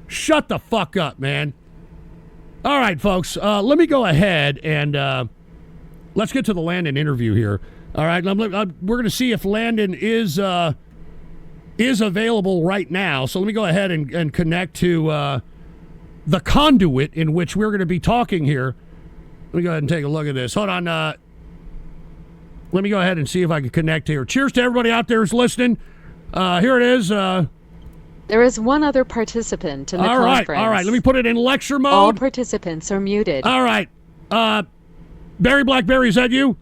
Shut the fuck up, man. All right, folks. Let me go ahead and let's get to the Landon interview here. All right, we're going to see if Landon is available right now. So let me go ahead and connect to the conduit in which we're going to be talking here. Let me go ahead and take a look at this. Hold on. Let me go ahead and see if I can connect here. Cheers to everybody out there who's listening. Here it is. There is one other participant in the conference. All right. Let me put it in lecture mode. All participants are muted. All right. BerryBlackBerry, is that you?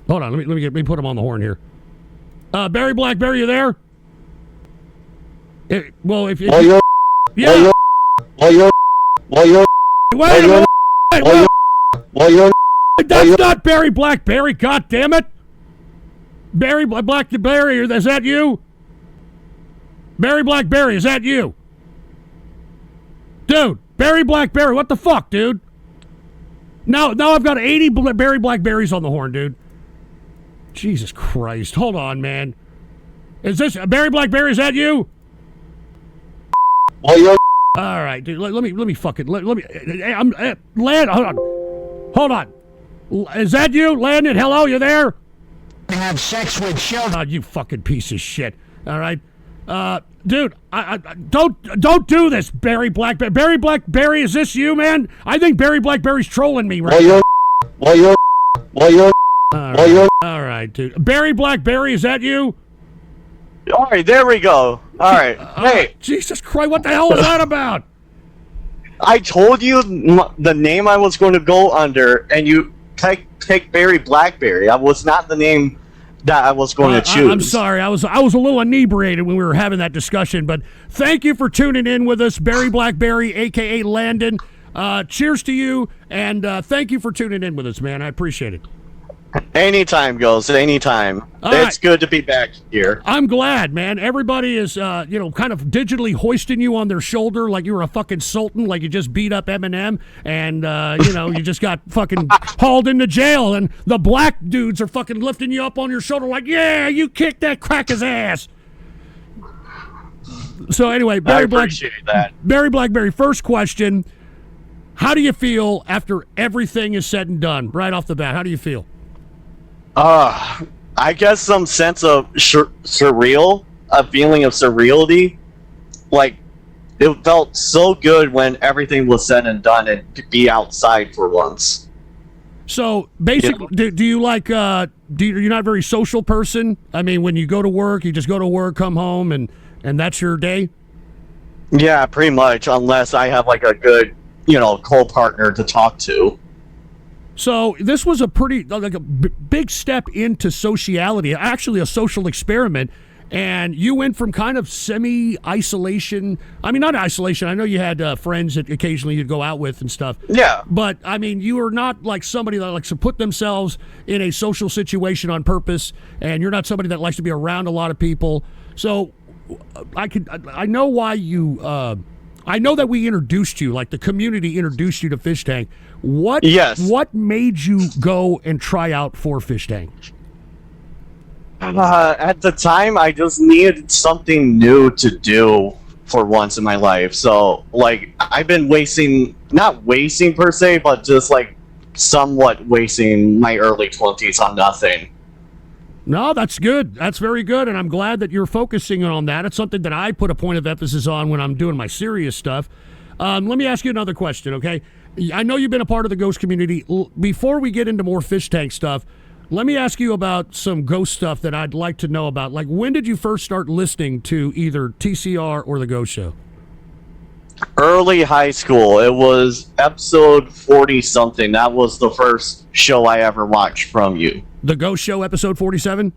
Hold on. Let me put him on the horn here. BerryBlackBerry, you there? Wait. That's not BerryBlackBerry. God damn it! BerryBlackBerry, is that you? BerryBlackBerry, is that you? Dude, BerryBlackBerry, what the fuck, dude? Now I've got 80 BerryBlackBerries on the horn, dude. Jesus Christ. Hold on, man. Is this BerryBlackBerry, is that you? All right, dude. Let me fucking Landon, hold on. Is that you, Landon? Hello, you there? Have sex with children. You fucking piece of shit. All right, dude. I don't do this, BerryBlackBerry. BerryBlackBerry, is this you, man? I think BerryBlackBerry's trolling me right now. All right, dude. BerryBlackBerry, is that you? All right, there we go. All right. Hey. Jesus Christ, what the hell is that about? I told you the name I was going to go under, and you take BerryBlackBerry. That was not the name that I was going to choose. I'm sorry. I was a little inebriated when we were having that discussion, but thank you for tuning in with us, BerryBlackBerry, a.k.a. Landon. Cheers to you, and thank you for tuning in with us, man. I appreciate it. Anytime, Ghost. Anytime. It's good to be back here. I'm glad, man. Everybody is, kind of digitally hoisting you on their shoulder like you were a fucking sultan, like you just beat up Eminem, and, you just got fucking hauled into jail, and the black dudes are fucking lifting you up on your shoulder like, yeah, you kicked that cracker's ass. So anyway, I appreciate that. BerryBlackBerry, first question. How do you feel after everything is said and done? Right off the bat, how do you feel? I guess some sense of surreal, a feeling of surreality. Like, it felt so good when everything was said and done and to be outside for once. So, basically, do you like, you're not a very social person? I mean, when you go to work, you just go to work, come home, and that's your day? Yeah, pretty much, unless I have, like, a good, co-partner to talk to. So this was a big step into sociality, actually a social experiment, and you went from kind of semi-isolation. I mean, not isolation. I know you had friends that occasionally you'd go out with and stuff. Yeah. But, I mean, you are not like somebody that likes to put themselves in a social situation on purpose, and you're not somebody that likes to be around a lot of people. So I know why you... I know that we introduced you, like the community introduced you to Fishtank. What made you go and try out for Fishtank? At the time, I just needed something new to do for once in my life. So, like, I've been not wasting per se, but just, like, somewhat wasting my early 20s on nothing. No, that's good. That's very good, and I'm glad that you're focusing on that. It's something that I put a point of emphasis on when I'm doing my serious stuff. Let me ask you another question, okay? I know you've been a part of the ghost community. Before we get into more Fishtank stuff, let me ask you about some ghost stuff that I'd like to know about. Like, when did you first start listening to either TCR or The Ghost Show? Early high school. It was episode 40-something. That was the first show I ever watched from you. The Ghost Show, episode 47?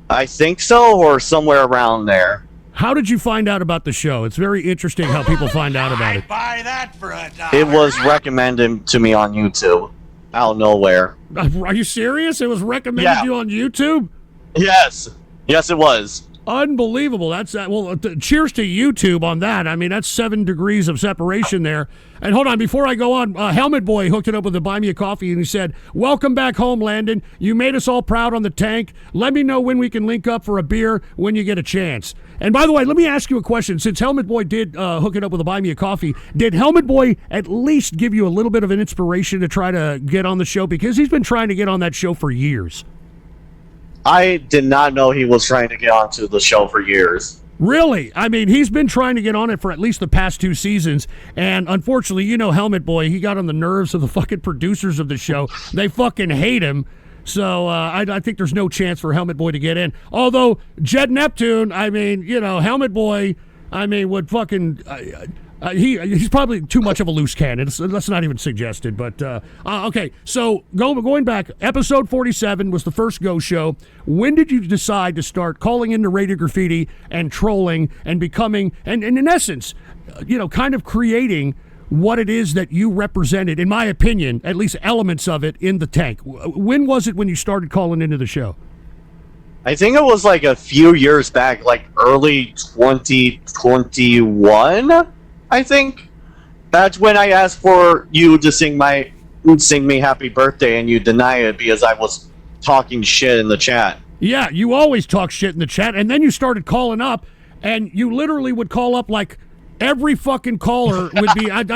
I think so, or somewhere around there. How did you find out about the show? It's very interesting how people find out about it. Buy that for $1. It was recommended to me on YouTube. Out of nowhere. Are you serious? It was recommended to you on YouTube? Yes. Yes, it was. Unbelievable. That's that. Well, cheers to YouTube on that. I mean, that's 7 degrees of separation there. And hold on, before I go on, Helmet Boy hooked it up with a Buy Me a Coffee, and he said, "Welcome back home, Landon. You made us all proud on the tank. Let me know when we can link up for a beer when you get a chance." And by the way, let me ask you a question. Since Helmet Boy did hook it up with a Buy Me a Coffee, did Helmet Boy at least give you a little bit of an inspiration to try to get on the show? Because he's been trying to get on that show for years. I did not know he was trying to get onto the show for years. Really? I mean, he's been trying to get on it for at least the past 2 seasons, and unfortunately, you know Helmet Boy, he got on the nerves of the fucking producers of the show. They fucking hate him, so I think there's no chance for Helmet Boy to get in. Although, Jed Neptune, I mean, you know, Helmet Boy, I mean, would fucking... he's probably too much of a loose cannon. That's not even suggested. But okay, so going back, episode 47 was the first Go Show. When did you decide to start calling into Radio Graffiti and trolling and becoming, and in essence, you know, kind of creating what it is that you represented, in my opinion, at least elements of it in the tank? When was it when you started calling into the show? I think it was like a few years back, like early 2021. I think that's when I asked for you to sing me happy birthday, and you deny it because I was talking shit in the chat. Yeah, you always talk shit in the chat, and then you started calling up, and you literally would call up like every fucking caller would be. I'd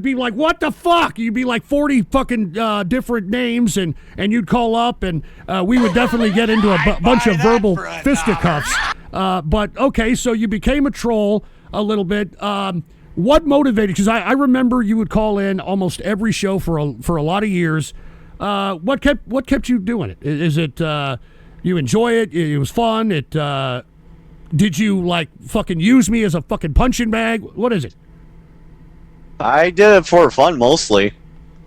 be like, what the fuck? You'd be like 40 fucking different names, and you'd call up, and we would definitely get into a bunch of verbal fisticuffs. But okay, so you became a troll a little bit. What motivated? Because I remember you would call in almost every show for a lot of years. What kept you doing it? Is it you enjoy it? It was fun. Did you like fucking use me as a fucking punching bag? What is it? I did it for fun mostly,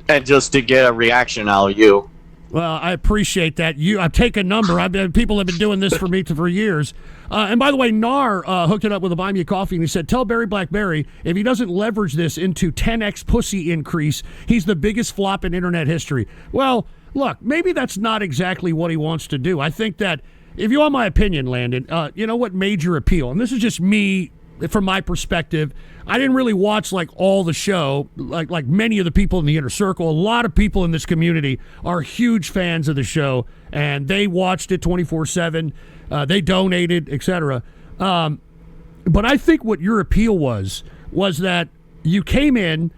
and just to get a reaction out of you. Well, I appreciate that. I've taken a number. People have been doing this for me for years. And by the way, Nar hooked it up with a Buy Me a Coffee, and he said, "Tell BerryBlackBerry if he doesn't leverage this into 10x pussy increase, he's the biggest flop in internet history." Well, look, maybe that's not exactly what he wants to do. I think that if you want my opinion, Landon, you know what made your appeal? And this is just me from my perspective. I didn't really watch like all the show, like many of the people in the inner circle. A lot of people in this community are huge fans of the show, and they watched it 24/7. They donated, etc. But I think what your appeal was that you came in,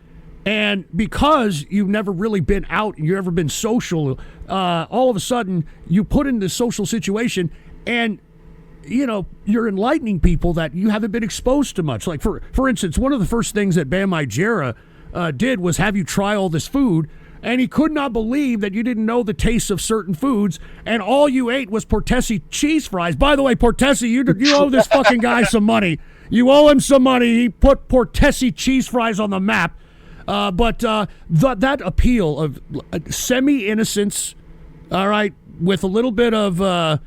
and because you've never really been out and you've never been social, all of a sudden you put in this social situation, and you know, you're enlightening people that you haven't been exposed to much. Like, for instance, one of the first things that Bam Margera did was have you try all this food, and he could not believe that you didn't know the taste of certain foods, and all you ate was Portesi cheese fries. By the way, Portesi, you owe this fucking guy some money. You owe him some money. He put Portesi cheese fries on the map. But that appeal of semi-innocence, all right, with a little bit of...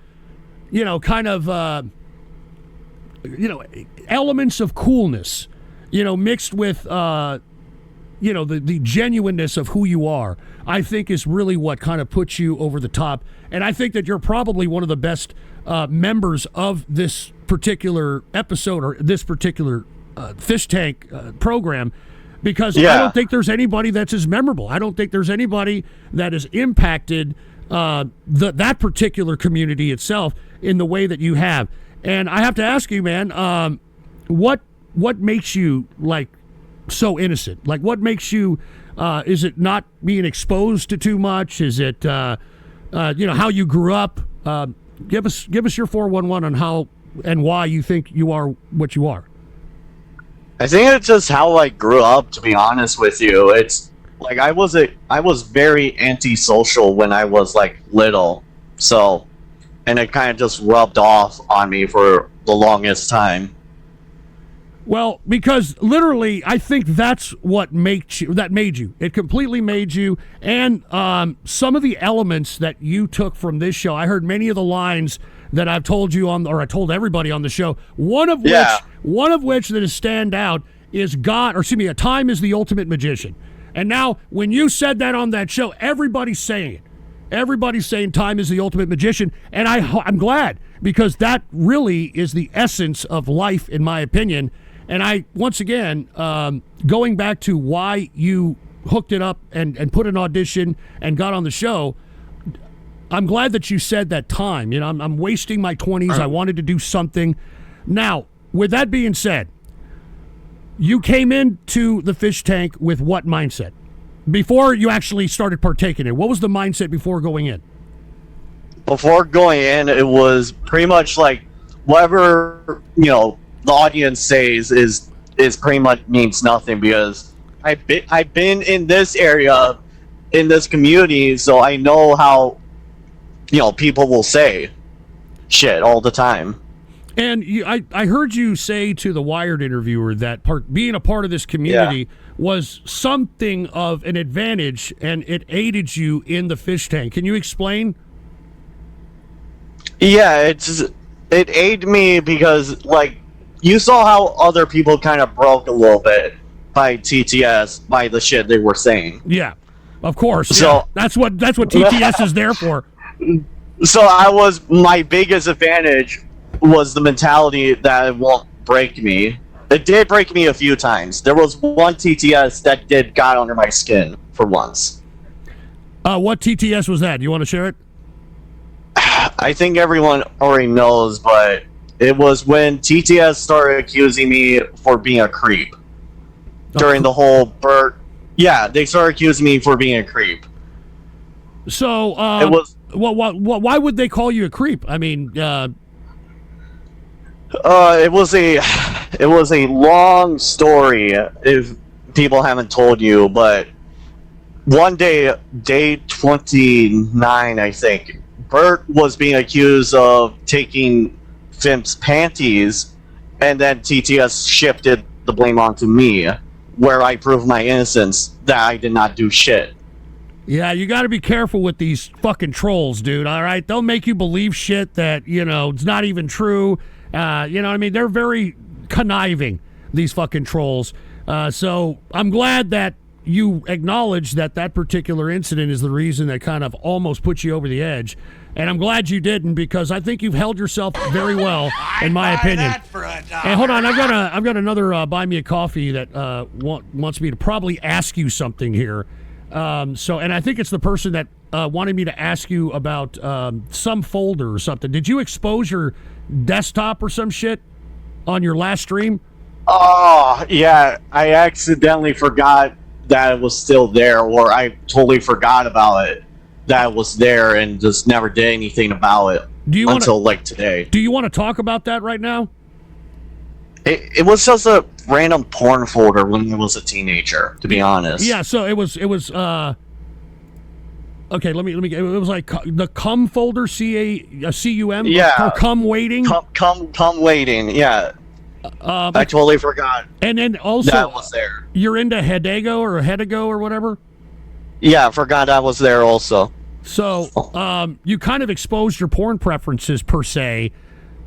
elements of coolness, mixed with, the genuineness of who you are, I think is really what kind of puts you over the top. And I think that you're probably one of the best members of this particular episode or this particular Fishtank program, because I don't think there's anybody that's as memorable. I don't think there's anybody that has impacted that particular community itself in the way that you have. And I have to ask you, man, what makes you like so innocent? Like, what makes you is it not being exposed to too much? Is it how you grew up? Give us your 411 on how and why you think you are what you are. I think it's just how I grew up, to be honest with you. It's like I was very antisocial when I was like little, so, and it kind of just rubbed off on me for the longest time. Well, because literally, I think that's what made you. It completely made you, and some of the elements that you took from this show. I heard many of the lines that I've told you on, or I told everybody on the show. One of which that is stand out is a time is the ultimate magician. And now, when you said that on that show, everybody's saying it. everybody's saying time is the ultimate magician, and I'm glad, because that really is the essence of life, in my opinion. And I, once again, going back to why you hooked it up and put an audition and got on the show, I'm glad that you said that time. You know, I'm wasting my 20s. I wanted to do something. Now, with that being said, you came into the Fishtank with what mindset? Before you actually started partaking in it, what was the mindset before going in? Before going in, it was pretty much like whatever, you know, the audience says is pretty much means nothing, because I've been in this area, in this community, so I know how, you know, people will say shit all the time. And I heard you say to the Wired interviewer that being a part of this community was something of an advantage, and it aided you in the Fishtank. Can you explain? Yeah, it aided me because, like, you saw how other people kind of broke a little bit by TTS, by the shit they were saying. Yeah, of course. So yeah. That's what TTS is there for. So my biggest advantage was the mentality that it won't break me. It did break me a few times. There was one TTS that got under my skin for once. What TTS was that? Do you want to share it? I think everyone already knows, but it was when TTS started accusing me for being a creep. During the whole Bert... Yeah, they started accusing me for being a creep. So, it was... why would they call you a creep? I mean, it was a long story, if people haven't told you, but one day 29, I think, Bert was being accused of taking Fimp's panties, and then TTS shifted the blame onto me, where I proved my innocence, that I did not do shit. Yeah, you got to be careful with these fucking trolls, dude, all right? They'll make you believe shit that, you know, it's not even true. You know what I mean? They're very conniving, these fucking trolls. So I'm glad that you acknowledge that particular incident is the reason that kind of almost put you over the edge. And I'm glad you didn't, because I think you've held yourself very well, in my opinion. And hold on, I've got another buy me a coffee that wants me to probably ask you something here. And I think it's the person that wanted me to ask you about some folder or something. Did you expose your desktop or some shit on your last stream? Oh, yeah, I accidentally forgot that it was still there, or I totally forgot about it, that it was there, and just never did anything about it until like today. Do you want to talk about that right now? It was just a random porn folder when I was a teenager, to be honest. Yeah, so it was okay, let me it was like the cum folder, CUM? Yeah. Or cum waiting? Cum waiting, yeah. I totally forgot. And then also that was there. You're into Hedego or whatever? Yeah, I forgot I was there also. So, you kind of exposed your porn preferences, per se,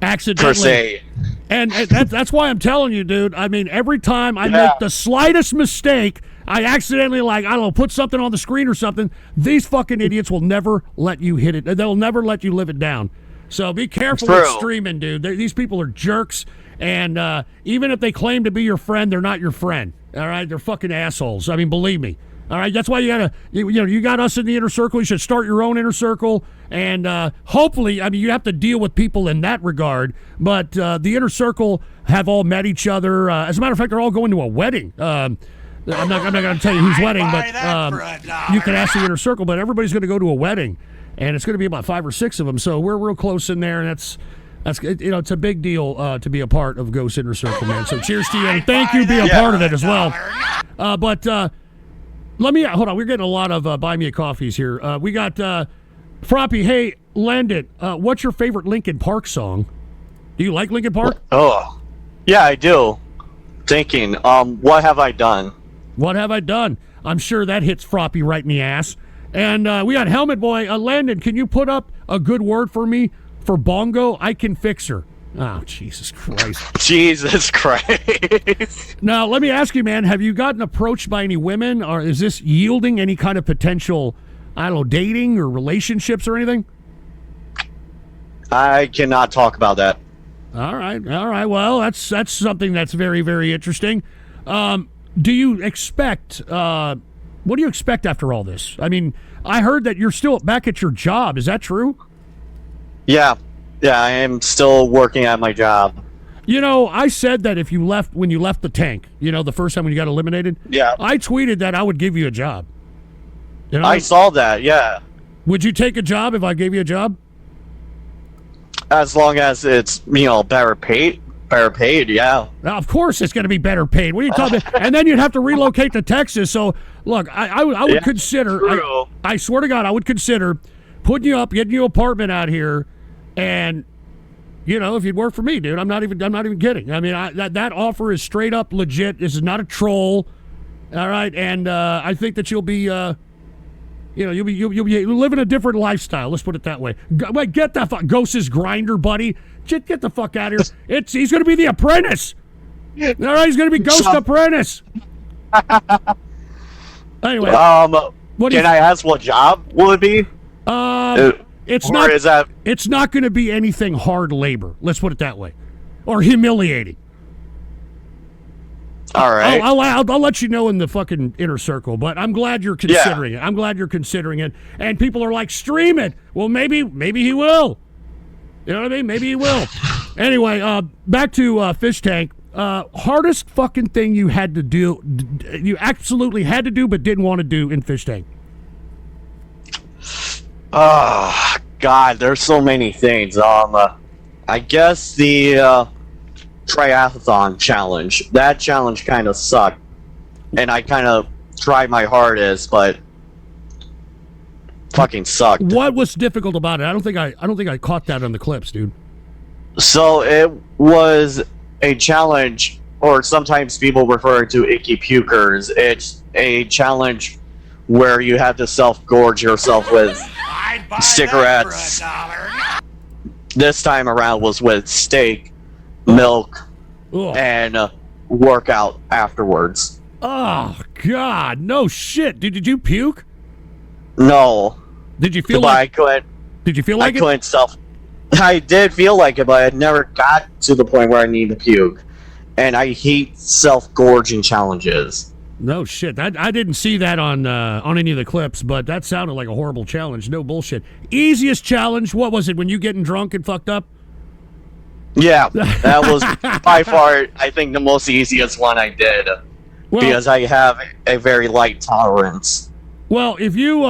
accidentally. Per se. And that's why I'm telling you, dude. I mean, every time I make the slightest mistake, I accidentally, like, I don't know, put something on the screen or something, these fucking idiots will never let you hit it. They'll never let you live it down. So be careful with streaming, dude. These people are jerks. And even if they claim to be your friend, they're not your friend. All right? They're fucking assholes. I mean, believe me. All right? That's why you got us in the inner circle. You should start your own inner circle. And hopefully, I mean, you have to deal with people in that regard. But the inner circle have all met each other. As a matter of fact, they're all going to a wedding. I'm not going to tell you whose wedding, but you can ask the inner circle. But everybody's going to go to a wedding. And it's going to be about 5 or 6 of them. So we're real close in there. And that's you know, it's a big deal to be a part of Ghost Inner Circle, man. So cheers to you, and thank you being a part of it as well. But let me hold on. We're getting a lot of buy me a coffees here. We got Froppy. Hey, Landon, what's your favorite Linkin Park song? Do you like Linkin Park? Oh, yeah, I do. Thinking, what have I done? What have I done? I'm sure that hits Froppy right in the ass. And we got Helmet Boy. Landon, can you put up a good word for me? For Bongo, I can fix her. Oh, Jesus Christ. Jesus Christ. Now, let me ask you, man, have you gotten approached by any women, or is this yielding any kind of potential I don't know, dating or relationships or anything? I cannot talk about that. All right. Well, that's something that's very, very interesting. Do you expect? What do you expect after all this? I mean, I heard that you're still back at your job. Is that true? Yeah, I am still working at my job. You know, I said that if you left when you left the tank, you know, the first time when you got eliminated. Yeah. I tweeted that I would give you a job. You know? I saw that. Yeah. Would you take a job if I gave you a job? As long as it's, better paid. Yeah. Now, of course, it's going to be better paid. What are you talking about? And then you'd have to relocate to Texas. So, look, I would consider. I swear to God, I would consider putting you up, getting you an apartment out here, and if you'd work for me, dude. I'm not even kidding. I mean, that offer is straight up legit. This is not a troll. All right, and I think that you'll be. You'll be living a different lifestyle. Let's put it that way. Wait, get the fuck Ghost's grinder, buddy. Get the fuck out of here. He's going to be the apprentice. All right, he's going to be Ghost Apprentice. Anyway, can I ask what job will it be? It's not going to be anything hard labor. Let's put it that way, or humiliating. All right. I'll let you know in the fucking inner circle, but I'm glad you're considering it. I'm glad you're considering it. And people are like, stream it. Well, maybe he will. You know what I mean? Maybe he will. Anyway, back to Fishtank. Hardest fucking thing you had to do, you absolutely had to do but didn't want to do in Fishtank. Oh, God, there's so many things. I guess the triathlon challenge. That challenge kind of sucked, and I kind of tried my hardest, but fucking sucked. What was difficult about it? I don't think I caught that on the clips, dude. So it was a challenge, or sometimes people refer to icky pukers. It's a challenge where you have to self-gorge yourself with cigarettes. This time around was with steak, milk, and workout afterwards. Oh, God. No shit. Did you puke? No. Did you feel like it? Did you feel like I couldn't I did feel like it, but I never got to the point where I need to puke. And I hate self-gorging challenges. No shit. I didn't see that on any of the clips, but that sounded like a horrible challenge. No bullshit. Easiest challenge, what was it, when you getting drunk and fucked up? Yeah, that was by far, I think, the most easiest one I did. Because I have a very light tolerance. Well, if you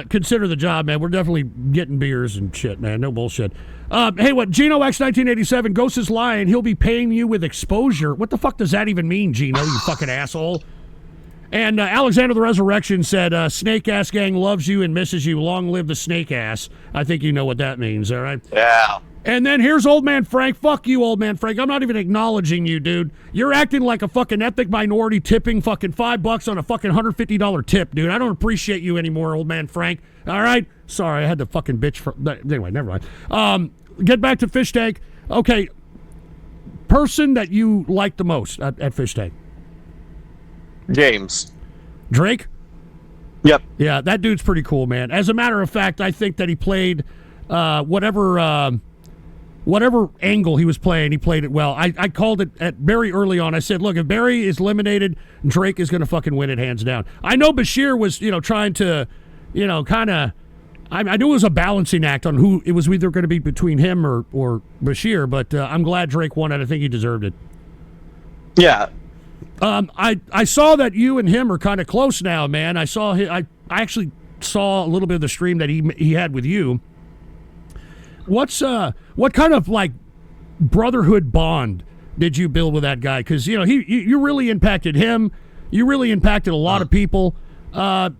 consider the job, man, we're definitely getting beers and shit, man. No bullshit. Hey, what? Gino X 1987, Ghost is lying. He'll be paying you with exposure. What the fuck does that even mean, Gino, you fucking asshole? And Alexander the Resurrection said, Snake Ass Gang loves you and misses you. Long live the Snake Ass. I think you know what that means, all right? Yeah. And then here's Old Man Frank. Fuck you, Old Man Frank. I'm not even acknowledging you, dude. You're acting like a fucking ethnic minority tipping fucking $5 on a fucking $150 tip, dude. I don't appreciate you anymore, Old Man Frank. All right? Sorry, I had to fucking bitch for... Anyway, never mind. Get back to Fishtank. Okay. Person that you like the most at Fishtank? James. Drake? Yep. Yeah, that dude's pretty cool, man. As a matter of fact, I think that he played whatever angle he was playing, he played it well. I called it at very early on. I said, look, if Barry is eliminated, Drake is going to fucking win it hands down. I know Bashir was, trying to, kind of, I knew it was a balancing act on who it was either going to be between him or Bashir, but I'm glad Drake won it. I think he deserved it. Yeah. I saw that you and him are kind of close now, man. I actually saw a little bit of the stream that he had with you. What kind of like brotherhood bond did you build with that guy? Because you really impacted him. You really impacted a lot of people. How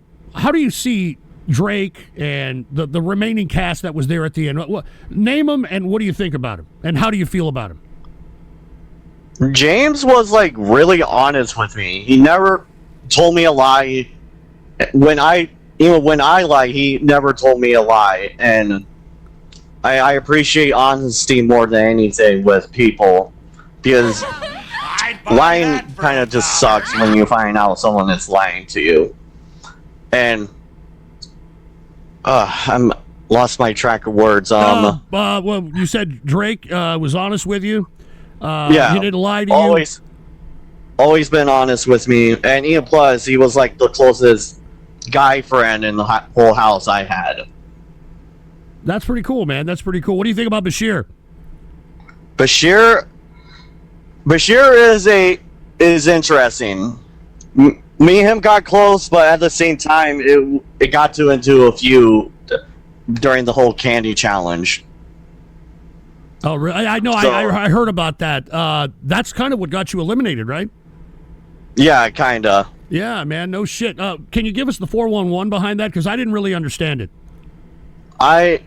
do you see Drake and the remaining cast that was there at the end? Name them, and what do you think about him? And how do you feel about him? James was like really honest with me. He never told me a lie. When I lie, he never told me a lie, and I appreciate honesty more than anything with people, because lying kind of just sucks when you find out someone is lying to you. And I'm lost my track of words. Well, you said Drake was honest with you. Yeah, he didn't lie to always been honest with me, and even plus, he was like the closest guy friend in the whole house I had. That's pretty cool, man. That's pretty cool. What do you think about Bashir? Bashir is interesting. Me and him got close, but at the same time, it got into a feud during the whole candy challenge. Oh, really? I know. So, I heard about that. That's kind of what got you eliminated, right? Yeah, kinda. Yeah, man. No shit. Can you give us the 411 behind that? Because I didn't really understand it. I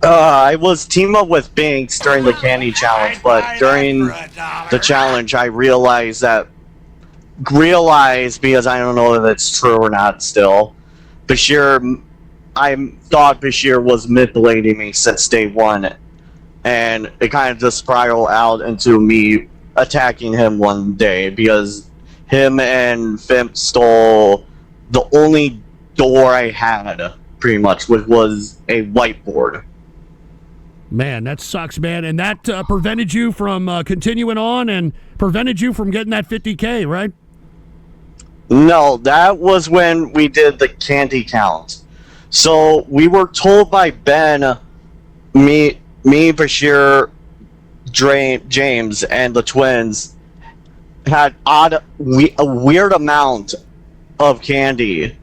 was teamed up with Binks during the candy challenge, but during the challenge, I realized because I don't know if it's true or not still, I thought Bashir was manipulating me since day one, and it kind of just spiraled out into me attacking him one day because him and Fimp stole the only door I had, pretty much, which was a whiteboard. Man, that sucks, man. And that prevented you from continuing on and prevented you from getting that 50K, right? No, that was when we did the candy count. So we were told by Ben, me, Bashir, James, and the twins had a weird amount of candy.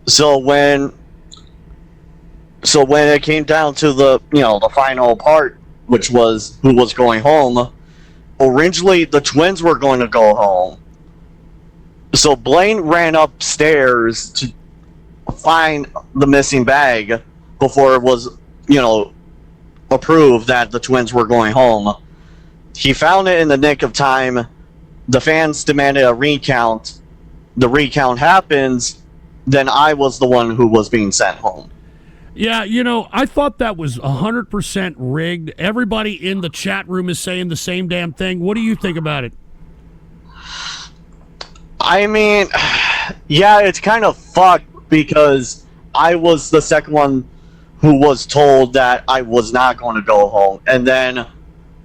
So when it came down to the final part, which was who was going home, originally the twins were going to go home. So Blaine ran upstairs to find the missing bag before it was, approved that the twins were going home. He found it in the nick of time. The fans demanded a recount. The recount happens. Then I was the one who was being sent home. Yeah, I thought that was 100% rigged. Everybody in the chat room is saying the same damn thing. What do you think about it? I mean, yeah, it's kind of fucked because I was the second one who was told that I was not going to go home. And then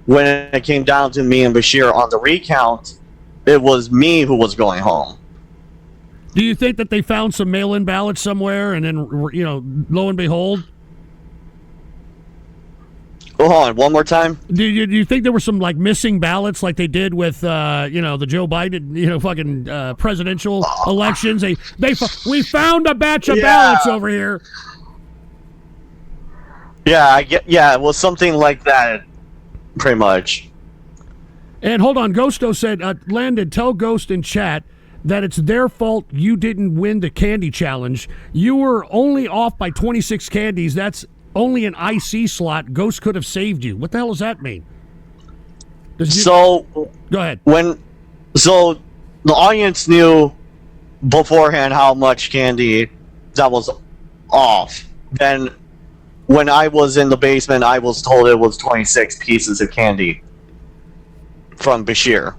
when it came down to me and Bashir on the recount, it was me who was going home. Do you think that they found some mail-in ballots somewhere and then, lo and behold? Hold on, one more time. Do you think there were some missing ballots like they did with the Joe Biden fucking presidential elections? We found a batch of ballots over here. Yeah, it was something like that, pretty much. And hold on, Ghosto said, Landon, tell Ghost in chat that it's their fault you didn't win the candy challenge. You were only off by 26 candies. That's only an IC slot. Ghost could have saved you. What the hell does that mean? Go ahead. So the audience knew beforehand how much candy that was off. Then when I was in the basement, I was told it was 26 pieces of candy from Bashir.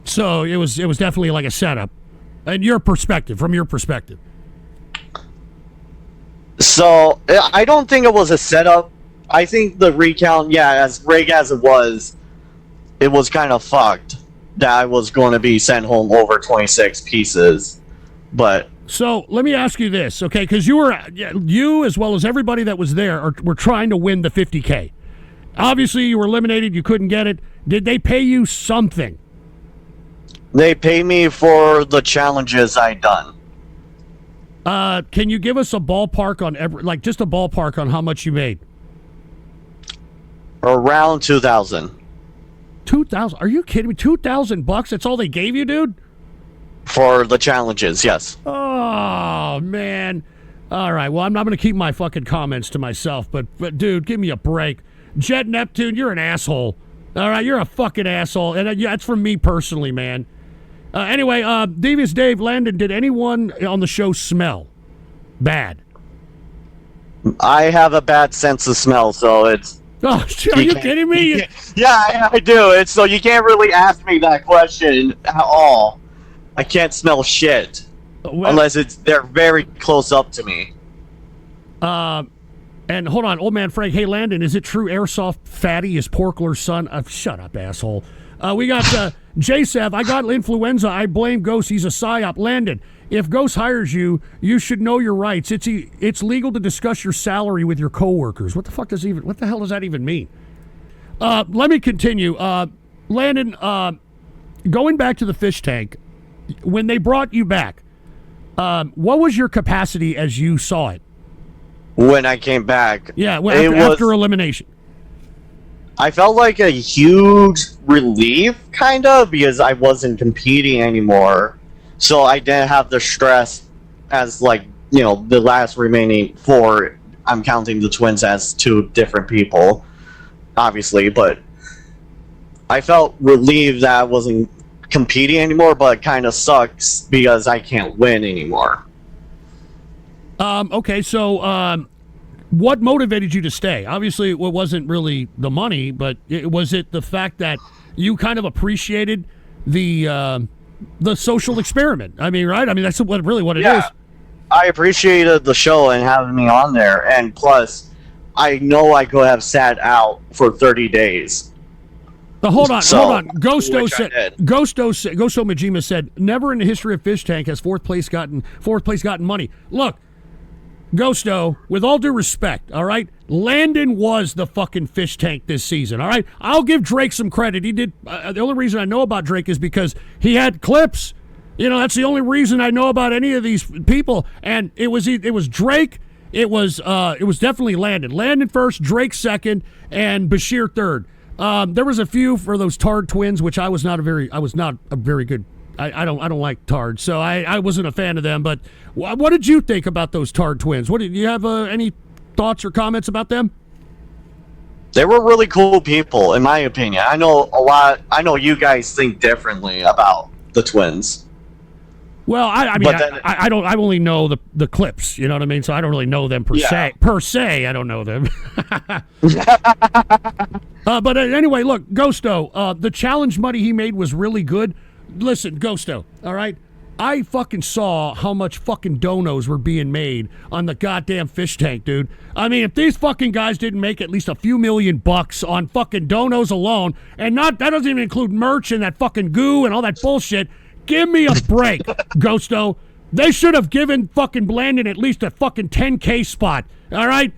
So it was definitely like a setup. And from your perspective. So I don't think it was a setup. I think the recount, as rigged as it was kind of fucked that I was going to be sent home over 26 pieces. But so let me ask you this, okay? Because you as well as everybody that was there were trying to win the 50K. Obviously, you were eliminated. You couldn't get it. Did they pay you something? They pay me for the challenges I done. Can you give us a ballpark on just a ballpark on how much you made? Around 2,000. 2,000? Are you kidding me? $2,000? That's all they gave you, dude? For the challenges, yes. Oh man. All right. Well, I'm not going to keep my fucking comments to myself, but dude, give me a break. Jet Neptune, you're an asshole. All right, you're a fucking asshole, and that's from me personally, man. Anyway, Devious Dave, Landon, did anyone on the show smell bad? I have a bad sense of smell, so it's... Oh, are you kidding me? Yeah, I do. So you can't really ask me that question at all. I can't smell shit. Unless they're very close up to me. And hold on, old man Frank. Hey, Landon, is it true Airsoft Fatty is Porkler's son? Shut up, asshole. We got JSev. I got influenza. I blame Ghost. He's a psyop. Landon, if Ghost hires you, you should know your rights. It's legal to discuss your salary with your coworkers. What the hell does that even mean? Let me continue. Landon, going back to the Fishtank, when they brought you back, what was your capacity as you saw it? When I came back, yeah, after elimination. I felt like a huge relief, kind of, because I wasn't competing anymore. So I didn't have the stress as, like, you know, the last remaining 4. I'm counting the twins as 2 different people, obviously, but I felt relieved that I wasn't competing anymore, but it kind of sucks because I can't win anymore. Okay, so what motivated you to stay? Obviously, it wasn't really the money, but was it the fact that you kind of appreciated the social experiment? I mean, right? I mean, that's what it is. I appreciated the show and having me on there, and plus, I know I could have sat out for 30 days. But hold on. Ghosto Majima said, never in the history of Fishtank has fourth place gotten money. Look, Ghosto, with all due respect, all right, Landon was the fucking Fishtank this season, all right? I'll give Drake some credit. He did. The only reason I know about Drake is because he had clips. You know, that's the only reason I know about any of these people. And it was Drake. It was definitely Landon. Landon first, Drake second, and Bashir third. There was a few for those Tard twins, which I was not a very good. I don't like Tard, so I wasn't a fan of them. But what did you think about those Tard twins? What did you have any thoughts or comments about them? They were really cool people, in my opinion. I know you guys think differently about the twins. Well, I mean, I don't. I only know the clips. You know what I mean? So I don't really know them per se. Per se, I don't know them. But anyway, look, Ghosto. The challenge money he made was really good. Listen, Ghosto. All right, I fucking saw how much fucking donos were being made on the goddamn Fishtank, dude. I mean, if these fucking guys didn't make at least a few $1,000,000 on fucking donos alone, and that doesn't even include merch and that fucking goo and all that bullshit. Give me a break, Ghosto. They should have given fucking Landon at least a fucking 10K spot, all right?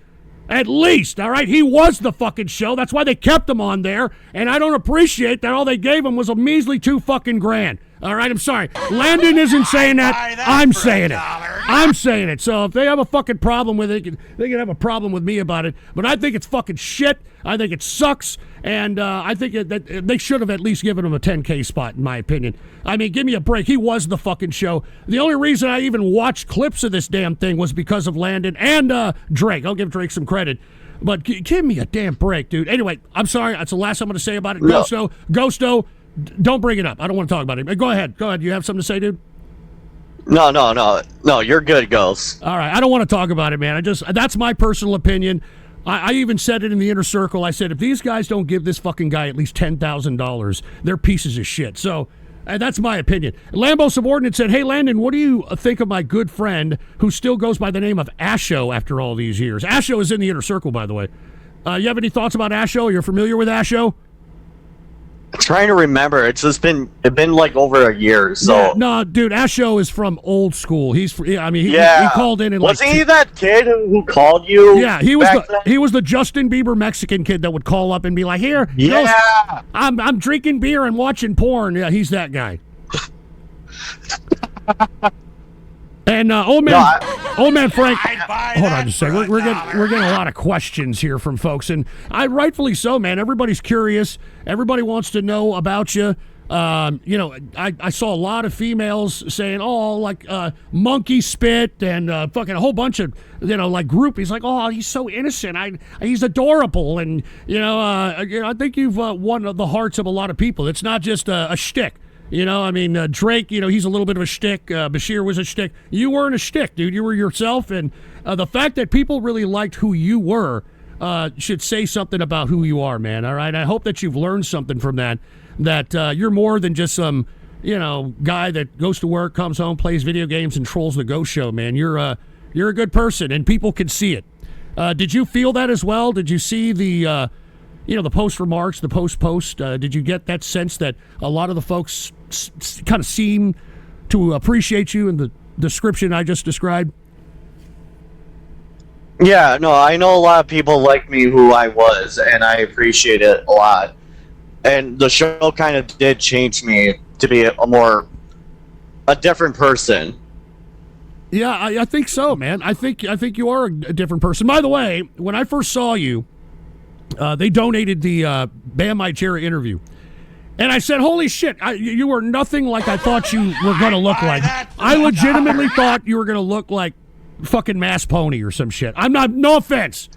At least, all right? He was the fucking show. That's why they kept him on there, and I don't appreciate that all they gave him was a measly $2 fucking grand. All right, I'm sorry. Landon isn't saying that. I'm saying it. I'm saying it. So if they have a fucking problem with it, they can have a problem with me about it. But I think it's fucking shit. I think it sucks. And I think that they should have at least given him a 10K spot, in my opinion. I mean, give me a break. He was the fucking show. The only reason I even watched clips of this damn thing was because of Landon and Drake. I'll give Drake some credit. But give me a damn break, dude. Anyway, I'm sorry. That's the last I'm going to say about it. No. Ghosto, don't bring it up. I don't want to talk about it. Go ahead. You have something to say, dude? No. You're good, Ghost. All right. I don't want to talk about it, man. That's my personal opinion. I even said it in the inner circle. I said, if these guys don't give this fucking guy at least $10,000, they're pieces of shit. So that's my opinion. Lambo Subordinate said, hey, Landon, what do you think of my good friend who still goes by the name of Asho after all these years? Asho is in the inner circle, by the way. You have any thoughts about Asho? You're familiar with Asho? I'm trying to remember. It's been like over a year. So yeah, no, dude, Asho is from old school. He called in and wasn't he that kid who called you? Yeah, he was the Justin Bieber Mexican kid that would call up and be like, "Here, I'm drinking beer and watching porn." Yeah, he's that guy. And old man Frank. Hold on just a second. We're getting a lot of questions here from folks, and rightfully so, man. Everybody's curious. Everybody wants to know about you. I saw a lot of females saying, "Oh, like monkey spit," and fucking a whole bunch of like groupies, like, "Oh, he's so innocent. He's adorable," and I think you've won the hearts of a lot of people. It's not just a shtick. Drake, he's a little bit of a shtick. Bashir was a shtick. You weren't a shtick, dude. You were yourself. And the fact that people really liked who you were should say something about who you are, man. All right? I hope that you've learned something from that you're more than just some, guy that goes to work, comes home, plays video games, and trolls the Ghost Show, man. You're a good person, and people can see it. Did you feel that as well? Did you see the the post remarks, the post? Did you get that sense that a lot of the folks kind of seem to appreciate you in the description I just described? Yeah, no, I know a lot of people like me who I was, and I appreciate it a lot. And the show kind of did change me to be a different person. Yeah, I think so, man. I think you are a different person. By the way, when I first saw you, they donated the Bam My Chair interview. And I said, holy shit, you were nothing like I thought you were going to look like. I legitimately thought you were going to look like fucking Mass Pony or some shit. I'm not, no offense.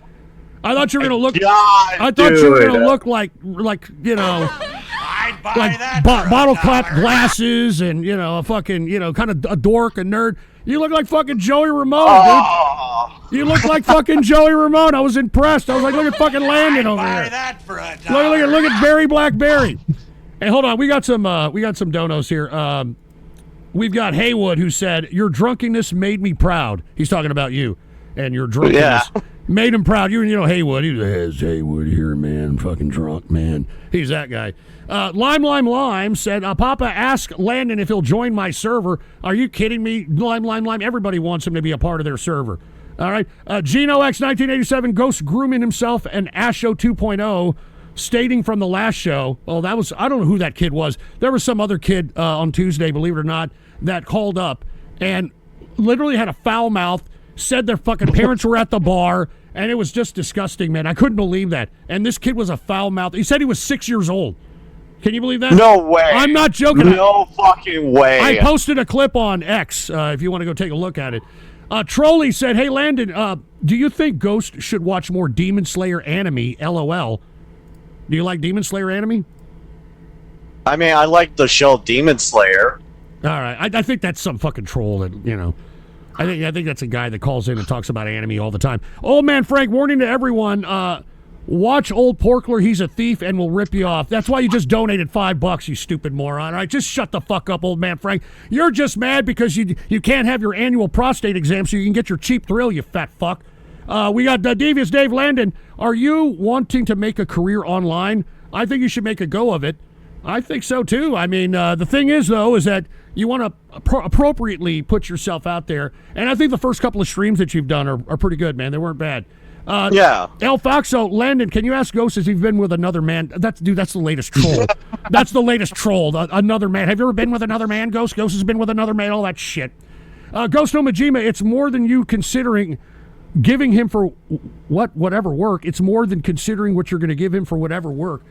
I thought you were going to look, I thought you were going to look like, bottle cap glasses and, a fucking, kind of a dork, a nerd. You look like fucking Joey Ramone, dude. You look like fucking Joey Ramone. I was impressed. I was like, look at fucking Landon over here. Look at BerryBlackBerry. Hey, hold on. We got some donos here. We've got Haywood who said, your drunkenness made me proud. He's talking about you and your drunkenness. Yeah. Made him proud. Haywood. He's Haywood here, man. Fucking drunk, man. He's that guy. Lime said, Papa, ask Landon if he'll join my server. Are you kidding me? Lime. Everybody wants him to be a part of their server. All right. Gino X 1987, Ghost grooming himself, and Asho 2.0, stating from the last show. Oh, that was, I don't know who that kid was. There was some other kid on Tuesday, believe it or not, that called up and literally had a foul mouth, said their fucking parents were at the bar, and it was just disgusting, man. I couldn't believe that. And this kid was a foul mouth. He said he was 6 years old. Can you believe that? No way. I'm not joking. No fucking way. I posted a clip on X if you want to go take a look at it. Trolley said, hey, Landon, do you think Ghost should watch more Demon Slayer anime? LOL. Do you like Demon Slayer anime? I mean, I like the show Demon Slayer. All right. I think that's some fucking troll that, I think that's a guy that calls in and talks about anime all the time. Old Man Frank, warning to everyone, watch Old Porkler, he's a thief and will rip you off. That's why you just donated $5, you stupid moron. All right, just shut the fuck up, Old Man Frank. You're just mad because you can't have your annual prostate exam so you can get your cheap thrill, you fat fuck. We got Devious Dave Landon. Are you wanting to make a career online? I think you should make a go of it. I think so, too. I mean, the thing is, though, is that you want to appropriately put yourself out there. And I think the first couple of streams that you've done are pretty good, man. They weren't bad. Yeah. El Foxo, Landon, can you ask Ghost if he's been with another man? That's the latest troll. That's the latest troll. Another man. Have you ever been with another man, Ghost? Ghost has been with another man, all that shit. Ghost no Majima, it's more than you considering giving him for whatever work. It's more than considering what you're going to give him for whatever work.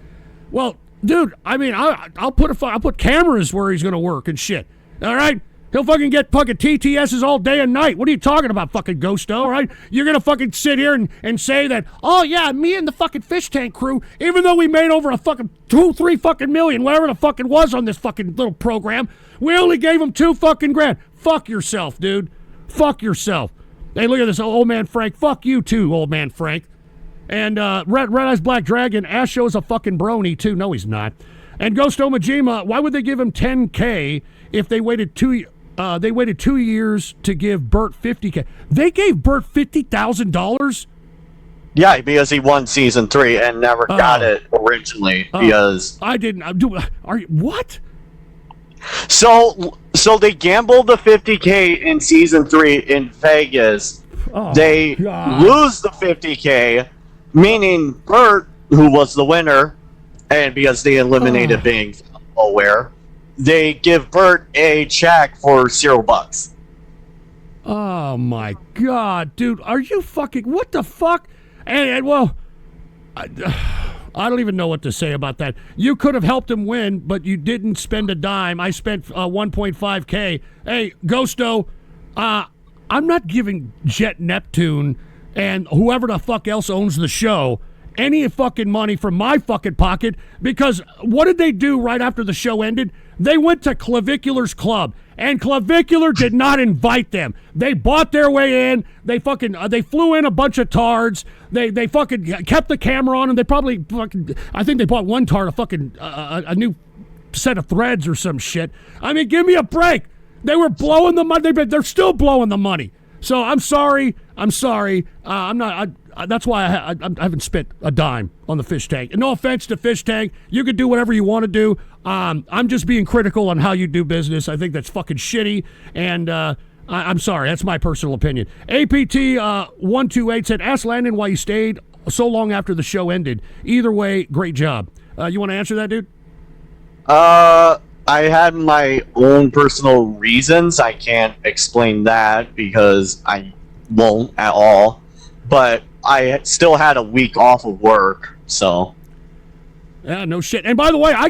Well, dude, I mean, I'll put cameras where he's going to work and shit. All right? He'll fucking get fucking TTSs all day and night. What are you talking about, fucking Ghosto, all right? You're going to fucking sit here and say that, oh, yeah, me and the fucking Fishtank crew, even though we made over a fucking 2-3 fucking million, whatever the fuck it was on this fucking little program, we only gave him $2 fucking grand. Fuck yourself, dude. Fuck yourself. Hey, look at this, Old Man Frank. Fuck you, too, Old Man Frank. And Red Eyes Black Dragon, Asho's a fucking brony, too. No, he's not. And Ghost Omajima, why would they give him $10K if they waited 2 years to give Bert $50K? They gave Bert $50,000? Yeah, because he won season 3 and never got it originally. Because I didn't. What? So they gambled the $50K in season 3 in Vegas. They lose the $50K, meaning Bert, who was the winner, and because they eliminated being aware, they give Bert a check for $0. Oh my God, dude! Are you fucking? What the fuck? And well, I don't even know what to say about that. You could have helped him win, but you didn't spend a dime. I spent 1.5K. Hey, Ghosto, I'm not giving Jet Neptune and whoever the fuck else owns the show any fucking money from my fucking pocket, because what did they do right after the show ended? They went to Clavicular's club, and Clavicular did not invite them. They bought their way in. They fucking they flew in a bunch of tards. They fucking kept the camera on, and they probably fucking, I think they bought one tard a fucking a new set of threads or some shit. I mean, give me a break. They were blowing the money. They're still blowing the money. So I'm sorry. I'm sorry. I'm not. That's why I haven't spent a dime on the Fishtank. And no offense to Fishtank, you can do whatever you want to do. I'm just being critical on how you do business. I think that's fucking shitty. And I'm sorry. That's my personal opinion. APT 128 said, "Ask Landon why he stayed so long after the show ended. Either way, great job." You want to answer that, dude? I had my own personal reasons. I can't explain that because I won't at all. But I still had a week off of work, so. Yeah, no shit. And by the way, I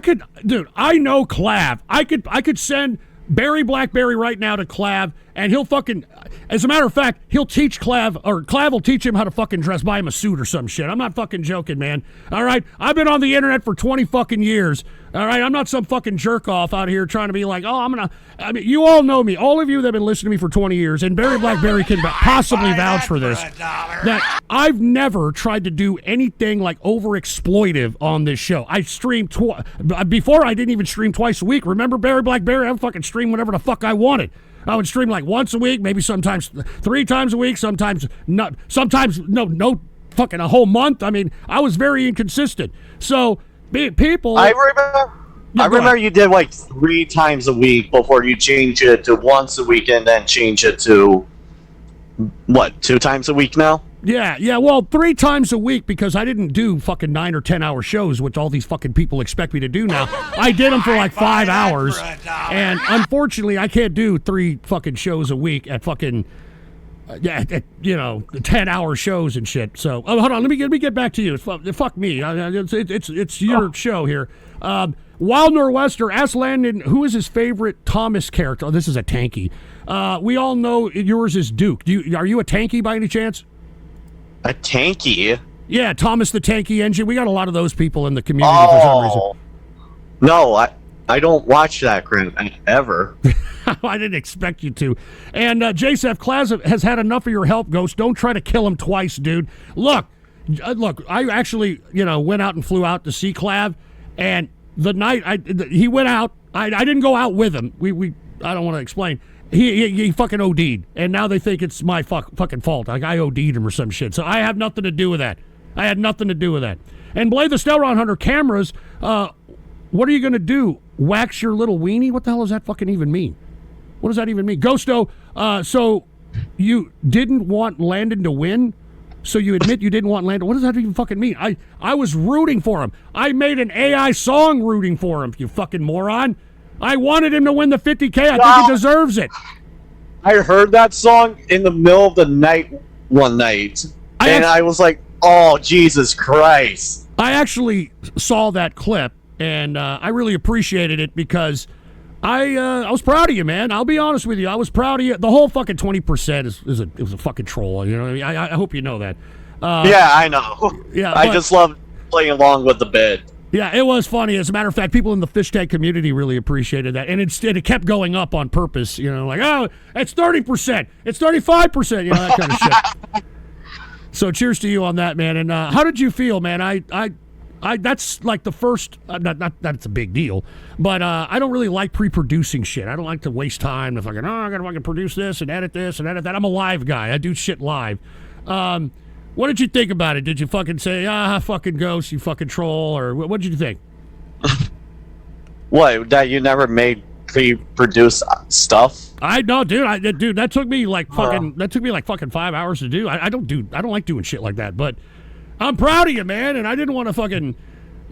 know Clav. I could send BerryBlackBerry right now to Clav, and he'll fucking, as a matter of fact, he'll teach Clav, or Clav will teach him how to fucking dress, buy him a suit or some shit. I'm not fucking joking, man. All right? I've been on the internet for 20 fucking years. All right? I'm not some fucking jerk off out here trying to be like, I mean, you all know me. All of you that have been listening to me for 20 years, and BerryBlackBerry can possibly vouch for this, that I've never tried to do anything like over-exploitive on this show. I streamed before I didn't even stream twice a week. Remember BerryBlackBerry? I would fucking stream whenever the fuck I wanted. I would stream like once a week, maybe sometimes 3 times a week, sometimes not, sometimes no fucking a whole month. I mean, I was very inconsistent. So people, I remember you did like 3 times a week before you changed it to once a week and then change it to what, 2 times a week now? Yeah, well, 3 times a week because I didn't do fucking 9 or 10 hour shows, which all these fucking people expect me to do now. I did them for like 5 hours, and unfortunately, I can't do 3 fucking shows a week at fucking, 10-hour shows and shit. So, hold on, let me get back to you. Fuck me, it's your show here. Wild Nor'Wester, ask Landon who is his favorite Thomas character. Oh, this is a tanky. We all know yours is Duke. Are you a tanky by any chance? A tanky? Yeah, Thomas the Tanky Engine. We got a lot of those people in the community for some reason. No, I don't watch that crap ever. I didn't expect you to. And JSF Class has had enough of your help, Ghost. Don't try to kill him twice, dude. Look, I actually, went out and flew out to see Clav, and the night he went out, I didn't go out with him. I don't want to explain. He fucking OD'd, and now they think it's my fucking fault. Like I OD'd him or some shit. So I have nothing to do with that. I had nothing to do with that. And Blade the Stellron Hunter cameras, what are you going to do? Wax your little weenie? What the hell does that fucking even mean? What does that even mean? Ghosto, so you didn't want Landon to win? So you admit you didn't want Landon? What does that even fucking mean? I was rooting for him. I made an AI song rooting for him, you fucking moron. I wanted him to win the 50K. I think he deserves it. I heard that song in the middle of the night one night, and I was like, oh, Jesus Christ. I actually saw that clip, and I really appreciated it because I was proud of you, man. I'll be honest with you. I was proud of you. The whole fucking 20% was a fucking troll. You know what I mean? I hope you know that. Yeah, I know. Yeah, I just love playing along with the bit. Yeah, it was funny. As a matter of fact, people in the Fishtank community really appreciated that. And it kept going up on purpose, like, oh, it's 30%, it's 35%, that kind of shit. So cheers to you on that, man. And how did you feel, man? I that's like the first, not that it's a big deal, but I don't really like pre-producing shit. I don't like to waste time to fucking, I gotta fucking produce this and edit that. I'm a live guy. I do shit live. What did you think about it? Did you fucking say, fucking Ghost, you fucking troll, or what did you think? What, that you never made pre-produced stuff? I know, dude. That took me like fucking 5 hours to do. I don't like doing shit like that, but I'm proud of you, man. And I didn't want to fucking,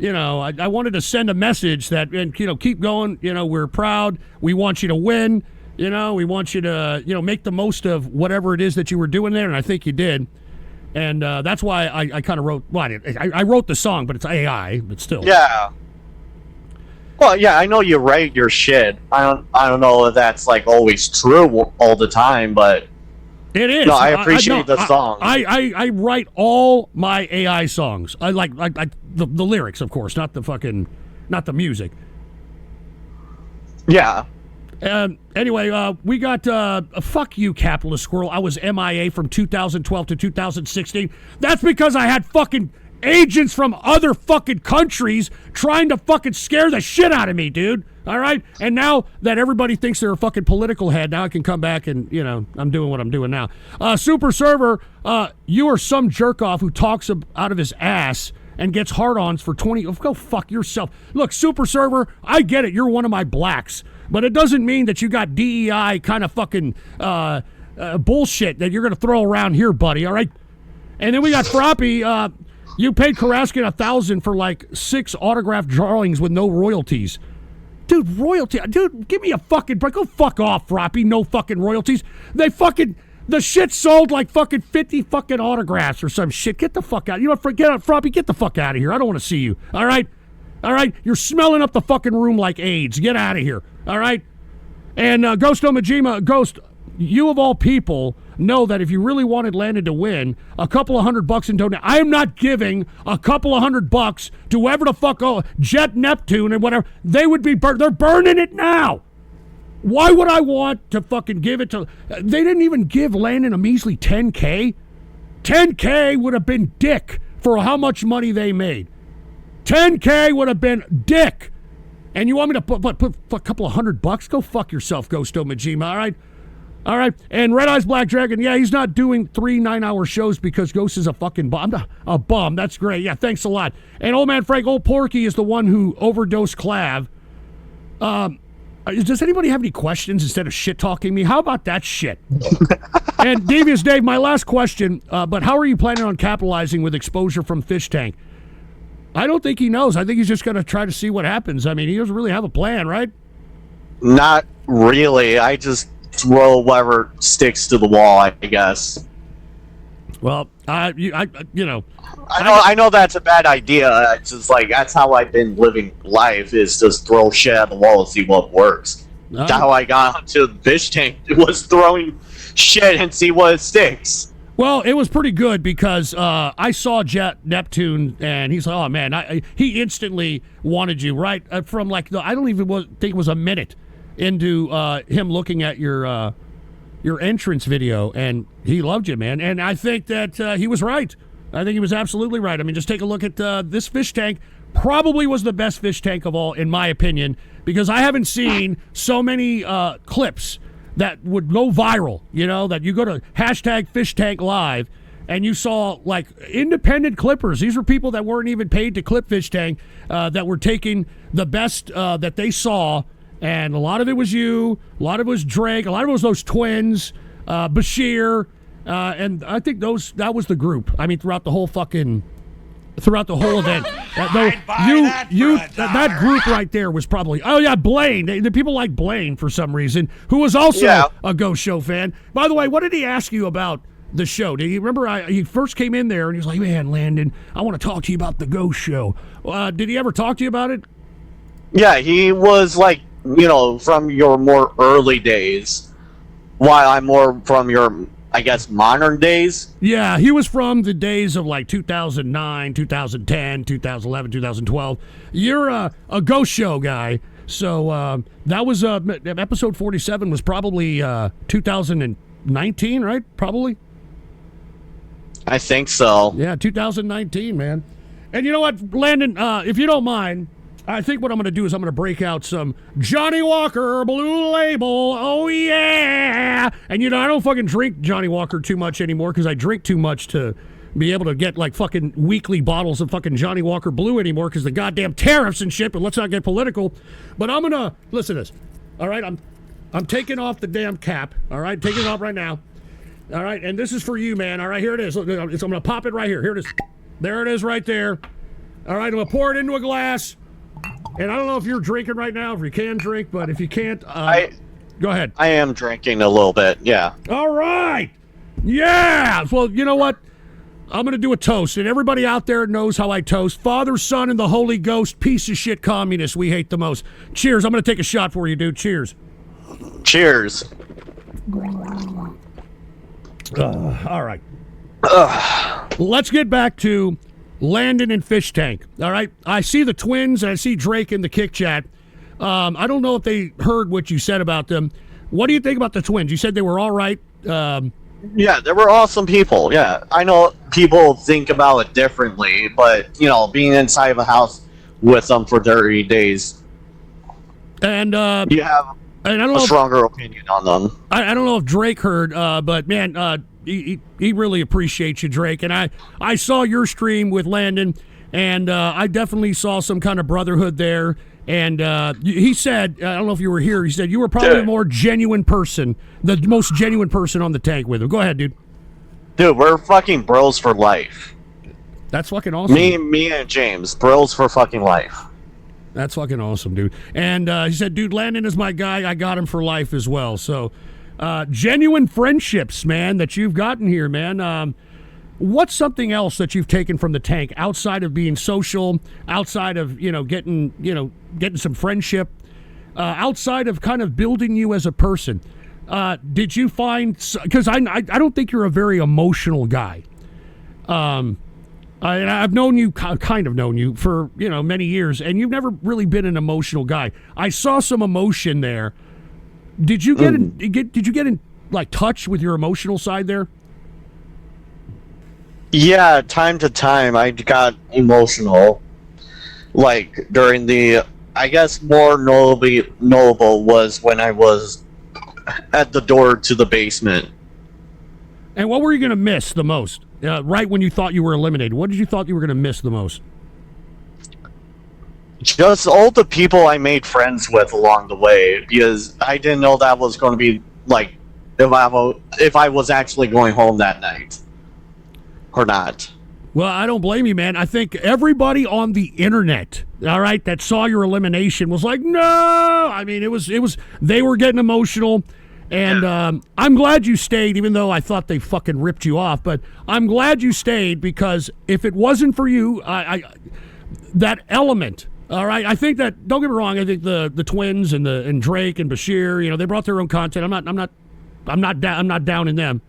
I wanted to send a message that, and keep going. We're proud. We want you to win. We want you to, make the most of whatever it is that you were doing there, and I think you did. And that's why I kind of wrote. Well, I wrote the song, but it's AI. But still. Yeah. Well, yeah, I know you write your shit. I don't know if that's like always true all the time, but it is. No, I appreciate the song. I write all my AI songs. I like the lyrics, of course, not the music. Yeah. Anyway, we got fuck you, capitalist squirrel. I was MIA from 2012 to 2016. That's because I had fucking agents from other fucking countries trying to fucking scare the shit out of me, dude. All right? And now that everybody thinks they're a fucking political head, now I can come back and, I'm doing what I'm doing now. Super Server, you are some jerk-off who talks out of his ass and gets hard-ons for 20... Go fuck yourself. Look, Super Server, I get it. You're one of my blacks. But it doesn't mean that you got DEI kind of fucking bullshit that you're going to throw around here, buddy, all right? And then we got Froppy. You paid Karaskin $1,000 for like 6 autographed drawings with no royalties. Dude, royalty. Dude, give me a fucking break. Go fuck off, Froppy. No fucking royalties. The shit sold like fucking 50 fucking autographs or some shit. Get the fuck out. You know what? Forget it, Froppy. Get the fuck out of here. I don't want to see you. All right? All right? You're smelling up the fucking room like AIDS. Get out of here. All right? And Ghost Omajima, Ghost, you of all people know that if you really wanted Landon to win, a couple of $100 in donate. I am not giving a couple of $100 to whoever the fuck, Jet Neptune and whatever. They would be they're burning it now. Why would I want to fucking give it to... They didn't even give Landon a measly $10K. $10K would have been dick for how much money they made. $10K would have been dick. And you want me to put a couple of $100? Go fuck yourself, Ghosto Majima, all right? All right? And Red Eyes Black Dragon, yeah, he's not doing 3 9-hour shows because Ghost is a fucking bum. A bum, that's great. Yeah, thanks a lot. And Old Man Frank, Old Porky is the one who overdosed Clav. Does anybody have any questions instead of shit-talking me? How about that shit? And Devious Dave, my last question, but how are you planning on capitalizing with exposure from Fishtank? I don't think he knows. I think he's just going to try to see what happens. I mean, he doesn't really have a plan, right? Not really. I just throw whatever sticks to the wall, I guess. Well, I know that's a bad idea. It's just like, that's how I've been living life, is just throw shit at the wall and see what works. That's how I got onto the fish tank. It was throwing shit and see what sticks. Well, it was pretty good because I saw Jet Neptune, and he's like, oh, man, he instantly wanted you, right? From like, I don't even think it was a minute into him looking at your entrance video, and he loved you, man. And I think that he was right. I think he was absolutely right. I mean, just take a look at this fish tank. Probably was the best fish tank of all, in my opinion, because I haven't seen so many clips that would go viral, that you go to #FishTankLive and you saw like independent clippers. These were people that weren't even paid to clip Fish Tank that were taking the best that they saw, and a lot of it was you, a lot of it was Drake, a lot of it was those twins, Bashir, and I think that was the group. I mean, throughout the whole event. That group right there was probably... Oh, yeah, Blaine. The people like Blaine for some reason, who was also a Ghost Show fan. By the way, what did he ask you about the show? Do you remember he first came in there and he was like, man, Landon, I want to talk to you about the Ghost Show. Did he ever talk to you about it? Yeah, he was like, from your more early days, while I'm more from your... I guess modern days? Yeah, he was from the days of like 2009, 2010, 2011, 2012. You're a Ghost Show guy, so that was episode 47 was probably 2019, right? Probably? I think so. Yeah, 2019, man. And you know what, Landon, if you don't mind, I think what I'm going to do is I'm going to break out some Johnny Walker Blue Label. Oh, yeah. And, I don't fucking drink Johnny Walker too much anymore because I drink too much to be able to get, like, fucking weekly bottles of fucking Johnny Walker Blue anymore because the goddamn tariffs and shit, but let's not get political. But I'm going to, listen to this. All right, I'm taking off the damn cap. All right, taking it off right now. All right, and this is for you, man. All right, here it is. I'm going to pop it right here. Here it is. There it is right there. All right, I'm going to pour it into a glass. And I don't know if you're drinking right now, if you can drink, but if you can't, go ahead. I am drinking a little bit, yeah. All right. Yeah. Well, you know what? I'm going to do a toast, and everybody out there knows how I toast. Father, Son, and the Holy Ghost, piece of shit communists we hate the most. Cheers. I'm going to take a shot for you, dude. Cheers. Cheers. All right. Let's get back to Landon and Fish Tank. All right. I see the twins and I see Drake in the kick chat. I don't know if they heard what you said about them. What do you think about the twins? You said they were all right. Yeah, they were awesome people. Yeah, I know people think about it differently, but being inside of a house with them for 30 days, And you have and I don't a know. stronger opinion on them. I don't know if Drake heard, but man, he really appreciates you, Drake. And I saw your stream with Landon, and I definitely saw some kind of brotherhood there. And he said, I don't know if you were here, he said you were probably Dude. the more genuine person, the most genuine person on the tank with him. Go ahead, dude. Dude, we're fucking bros for life. That's fucking awesome. Me and James, bros for fucking life. That's fucking awesome, dude. And he said, dude, Landon is my guy. I got him for life as well. So genuine friendships, man, that you've gotten here, man. What's something else that you've taken from the tank outside of being social, outside of, getting some friendship, outside of kind of building you as a person? Did you find, because I don't think you're a very emotional guy. I've known you, kind of known you for, many years, and you've never really been an emotional guy. I saw some emotion there. Did you did you get in like touch with your emotional side there? Yeah, time to time I got emotional. Like during the, I guess more notable was when I was at the door to the basement. And what were you going to miss the most? Right when you thought you were eliminated, what did you thought you were going to miss the most? Just all the people I made friends with along the way, because I didn't know that was going to be like if I was actually going home that night or not. Well, I don't blame you, man. I think everybody on the internet, all right, that saw your elimination was like, no. I mean, it was. They were getting emotional, and I'm glad you stayed, even though I thought they fucking ripped you off. But I'm glad you stayed, because if it wasn't for you, that element. All right, I think that. Don't get me wrong. I think the twins and Drake and Bashir, they brought their own content. I'm not down in them.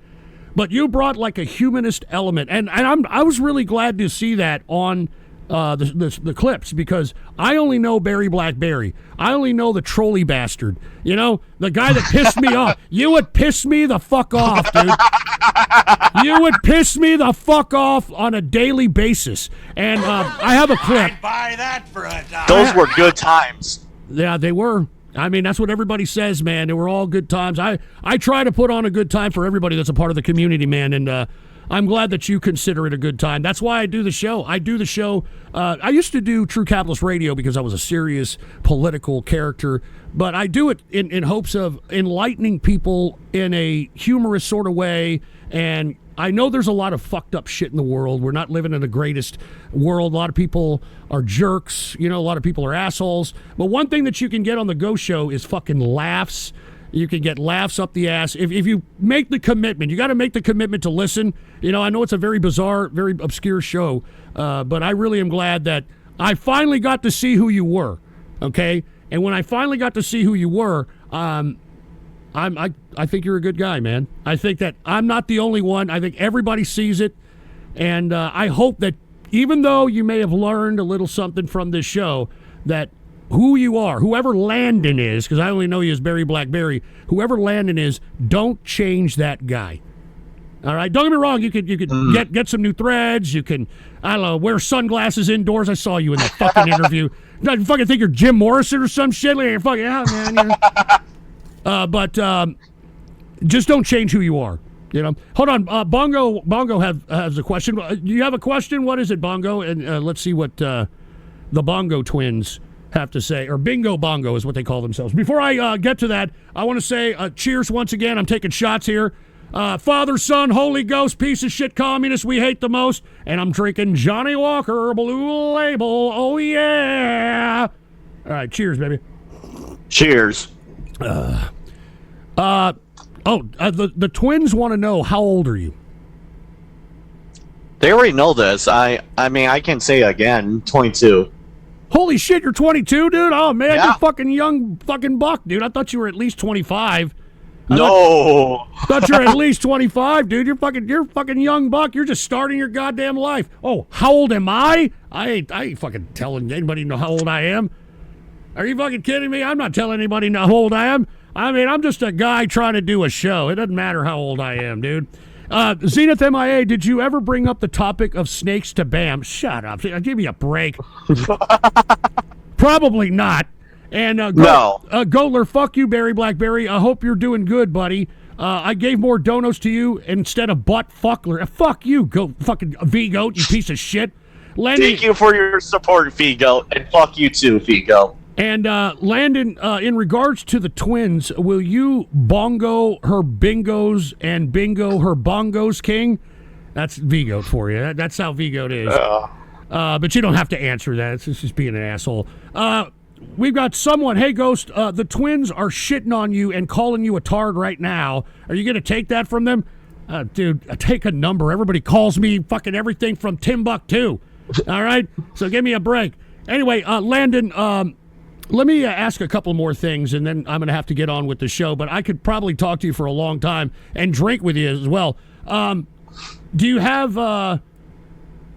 But you brought like a humanist element, and I was really glad to see that on the clips, because I only know BerryBlackBerry. I only know the trolley bastard. The guy that pissed me off. You would piss me the fuck off, dude. You would piss me the fuck off on a daily basis. And I have a clip. I'd buy that for $1. Those were good times. Yeah, they were. I mean, that's what everybody says, man. They were all good times. I try to put on a good time for everybody that's a part of the community, man, and I'm glad that you consider it a good time. That's why I do the show. I used to do True Capitalist Radio because I was a serious political character, but I do it in hopes of enlightening people in a humorous sort of way. And I know there's a lot of fucked up shit in the world. We're not living in the greatest world. A lot of people are jerks. A lot of people are assholes. But one thing that you can get on the Go Show is fucking laughs. You can get laughs up the ass. If you make the commitment, you got to make the commitment to listen. I know it's a very bizarre, very obscure show, but I really am glad that I finally got to see who you were, okay? And when I finally got to see who you were, I think you're a good guy, man. I think that I'm not the only one. I think everybody sees it, and I hope that even though you may have learned a little something from this show, that who you are, whoever Landon is, because I only know you as BerryBlackBerry, whoever Landon is, don't change that guy. All right, don't get me wrong. You could get some new threads. You can, I don't know, wear sunglasses indoors. I saw you in that fucking interview. You fucking think you're Jim Morrison or some shit. Like, you're fucking out, man. But just don't change who you are. Hold on. Bongo has a question. Do you have a question? What is it, Bongo? And let's see what the Bongo twins have to say, or Bingo Bongo is what they call themselves. Before I get to that, I want to say cheers once again. I'm taking shots here. Father, Son, Holy Ghost, piece of shit communist we hate the most, and I'm drinking Johnny Walker Blue Label. Oh yeah! All right, cheers, baby. Cheers. The twins want to know, how old are you? They already know this. I mean, I can say again, 22. Holy shit, you're 22, dude? Oh, man, Yeah. you're fucking young fucking buck, dude. I thought you were at least 25. No. Thought you're at least 25, dude. You're fucking young buck. You're just starting your goddamn life. Oh, how old am I? I ain't fucking telling anybody how old I am. Are you fucking kidding me? I'm not telling anybody how old I am. I mean, I'm just a guy trying to do a show. It doesn't matter how old I am, dude. Zenith MIA, did you ever bring up the topic of snakes to BAM? Shut up. Give me a break. Probably not. And No. Gotler, fuck you, BerryBlackBerry. I hope you're doing good, buddy. I gave more donos to you instead of butt fuckler. Fuck you, go fucking V-Goat, you piece of shit. Landon, Thank you for your support, Figo, and fuck you too, Figo. And Landon, in regards to the twins, will you bongo her bingos and bingo her bongos, King? That's V-Goat for you. That's how V-Goat is. But you don't have to answer that. It's just being an asshole. We've got someone. Hey, Ghost, the twins are shitting on you and calling you a tard right now. Are you going to take that from them? Dude, take a number. Everybody calls me fucking everything from Timbuktu. All right? So give me a break. Anyway, Landon, let me ask a couple more things, and then I'm going to have to get on with the show. But I could probably talk to you for a long time and drink with you as well. Do you have... Are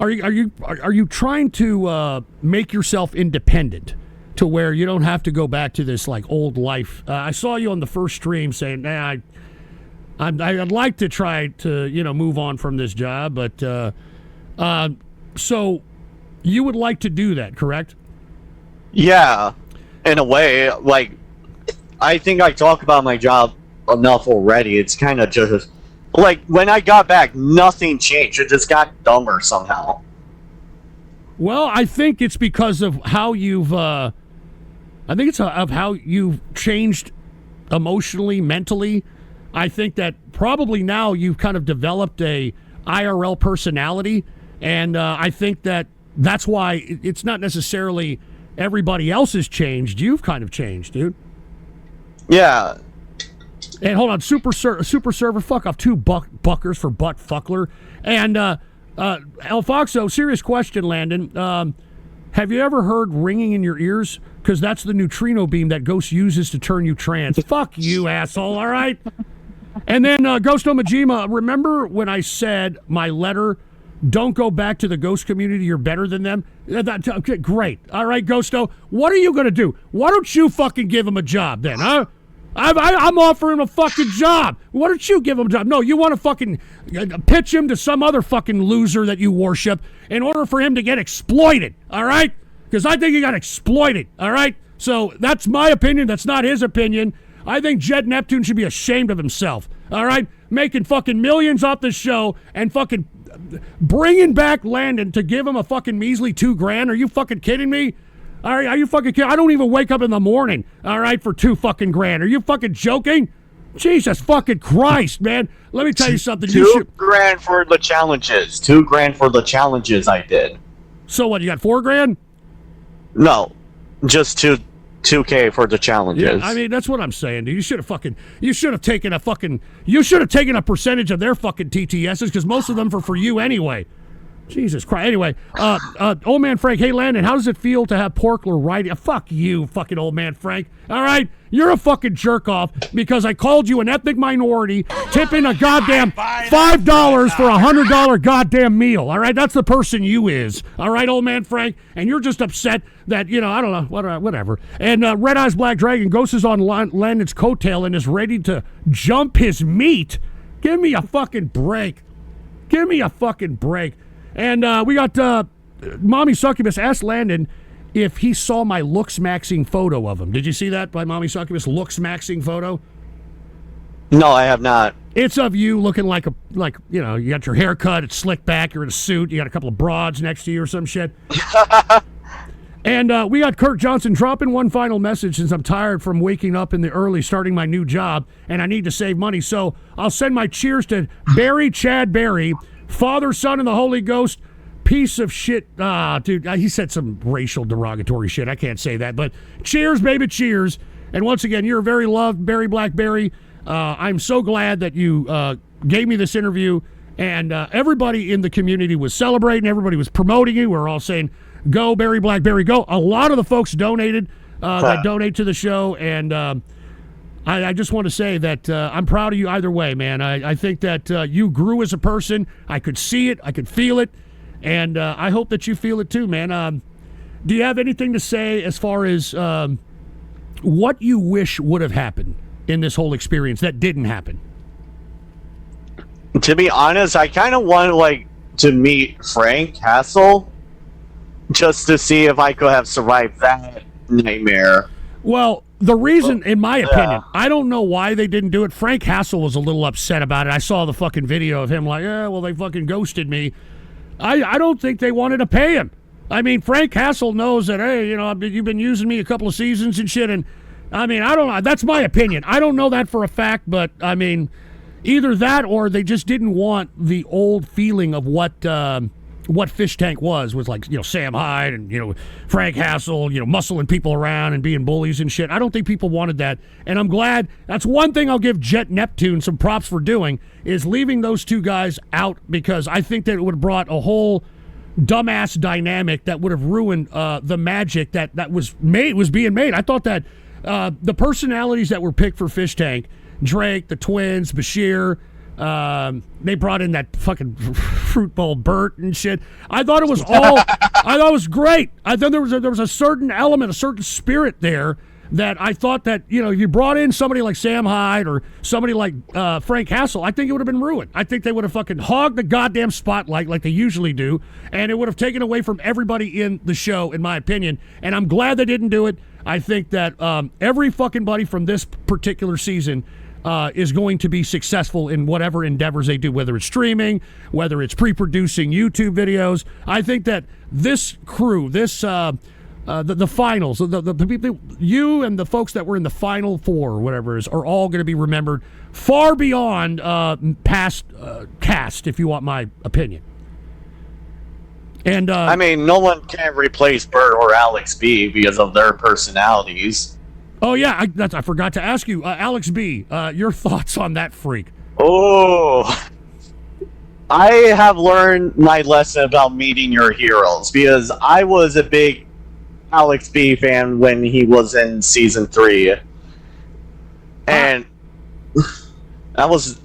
you trying to make yourself independent to where you don't have to go back to this like old life? I saw you on the first stream saying, "Nah, I'd like to try to move on from this job," but so you would like to do that, correct? Yeah, in a way. Like, I think I talk about my job enough already. It's kind of just like when I got back, nothing changed. It just got dumber somehow. Well, I think it's because of how you've. I think it's of how you've changed emotionally, mentally. I think that probably now you've kind of developed a IRL personality, and I think that that's why it's not necessarily everybody else has changed. You've kind of changed, dude. Yeah. And hold on, super server, fuck off, two buckers for butt fuckler. And Alfoxo, serious question, Landon. Have you ever heard ringing in your ears? Because that's the neutrino beam that Ghost uses to turn you trans. Fuck you, asshole, all right? And then Ghosto Majima, remember when I said my letter, don't go back to the Ghost community, you're better than them? Okay, great. All right, Ghosto, what are you going to do? Why don't you fucking give him a job then, huh? I'm offering him a fucking job. Why don't you give him a job? No, you want to fucking pitch him to some other fucking loser that you worship in order for him to get exploited, all right? Because I think he got exploited, all right? So that's my opinion. That's not his opinion. I think Jed Neptune should be ashamed of himself, all right? Making fucking millions off this show and fucking bringing back Landon to give him a fucking measly $2,000. Are you fucking kidding me? All right, are you fucking kidding? I don't even wake up in the morning, all right, for $2 fucking grand. Are you fucking joking? Jesus fucking Christ, man. Let me tell you something. $2,000 for the challenges. $2,000 for the challenges I did. So what, you got $4,000? No, just $2K for the challenges. Yeah, I mean, that's what I'm saying, dude. You should have taken a percentage of their fucking TTSs, because most of them are for you anyway. Jesus Christ. Anyway, old man Frank, hey Landon, how does it feel to have Porkler writing? Fuck you, fucking old man Frank. All right, you're a fucking jerk off because I called you an ethnic minority, tipping a goddamn $5 for a $100 goddamn meal. All right, that's the person you is. All right, old man Frank, and you're just upset that I don't know, whatever. And Red Eyes Black Dragon, Ghost is on Landon's coattail and is ready to jump his meat. Give me a fucking break. Give me a fucking break. And we got Mommy Succubus asked Landon if he saw my looks-maxing photo of him. Did you see that by Mommy Succubus? Looks-maxing photo? No, I have not. It's of you looking like you got your hair cut, it's slicked back, you're in a suit, you got a couple of broads next to you or some shit. And we got Kirk Johnson dropping one final message since I'm tired from waking up in the early, starting my new job, and I need to save money. So I'll send my cheers to Barry Chad Barry, Father, Son, and the Holy Ghost. Piece of shit. Dude, he said some racial derogatory shit. I can't say that, but cheers, baby, cheers. And once again, you're very loved, BerryBlackBerry. I'm so glad that you gave me this interview, and everybody in the community was celebrating. Everybody was promoting you. We're all saying, go, BerryBlackBerry, go. A lot of the folks donated that donate to the show, and I just want to say that I'm proud of you either way, man. I think that you grew as a person. I could see it. I could feel it. And I hope that you feel it too, man. Do you have anything to say as far as what you wish would have happened in this whole experience that didn't happen? To be honest, I kind of want to meet Frank Castle just to see if I could have survived that nightmare. Well, the reason, in my opinion, I don't know why they didn't do it. Frank Castle was a little upset about it. I saw the fucking video of him like, well, they fucking ghosted me. I don't think they wanted to pay him. I mean, Frank Castle knows that, hey, you've been using me a couple of seasons and shit, and I mean, I don't know. That's my opinion. I don't know that for a fact, but I mean, either that or they just didn't want the old feeling of what Fishtank was like, Sam Hyde and, Frank Castle, muscling people around and being bullies and shit. I don't think people wanted that. And I'm glad. That's one thing I'll give Jet Neptune some props for doing, is leaving those two guys out, because I think that it would have brought a whole dumbass dynamic that would have ruined the magic that was being made. I thought that the personalities that were picked for Fishtank, Drake, the twins, Bashir, they brought in that fucking fruit bowl Bert and shit. I thought it was great. I thought there was a certain element, a certain spirit there that I thought that, if you brought in somebody like Sam Hyde or somebody like Frank Castle, I think it would have been ruined. I think they would have fucking hogged the goddamn spotlight like they usually do, and it would have taken away from everybody in the show, in my opinion. And I'm glad they didn't do it. I think that every fucking buddy from this particular season is going to be successful in whatever endeavors they do, whether it's streaming, whether it's pre-producing YouTube videos. I think that this crew, the finals, the people, you and the folks that were in the final four or whatever are all going to be remembered far beyond past cast, if you want my opinion. And I mean, no one can replace Bert or Alex B because of their personalities. Oh, yeah, I forgot to ask you, Alex B., your thoughts on that freak. Oh, I have learned my lesson about meeting your heroes, because I was a big Alex B. fan when he was in Season 3. And that was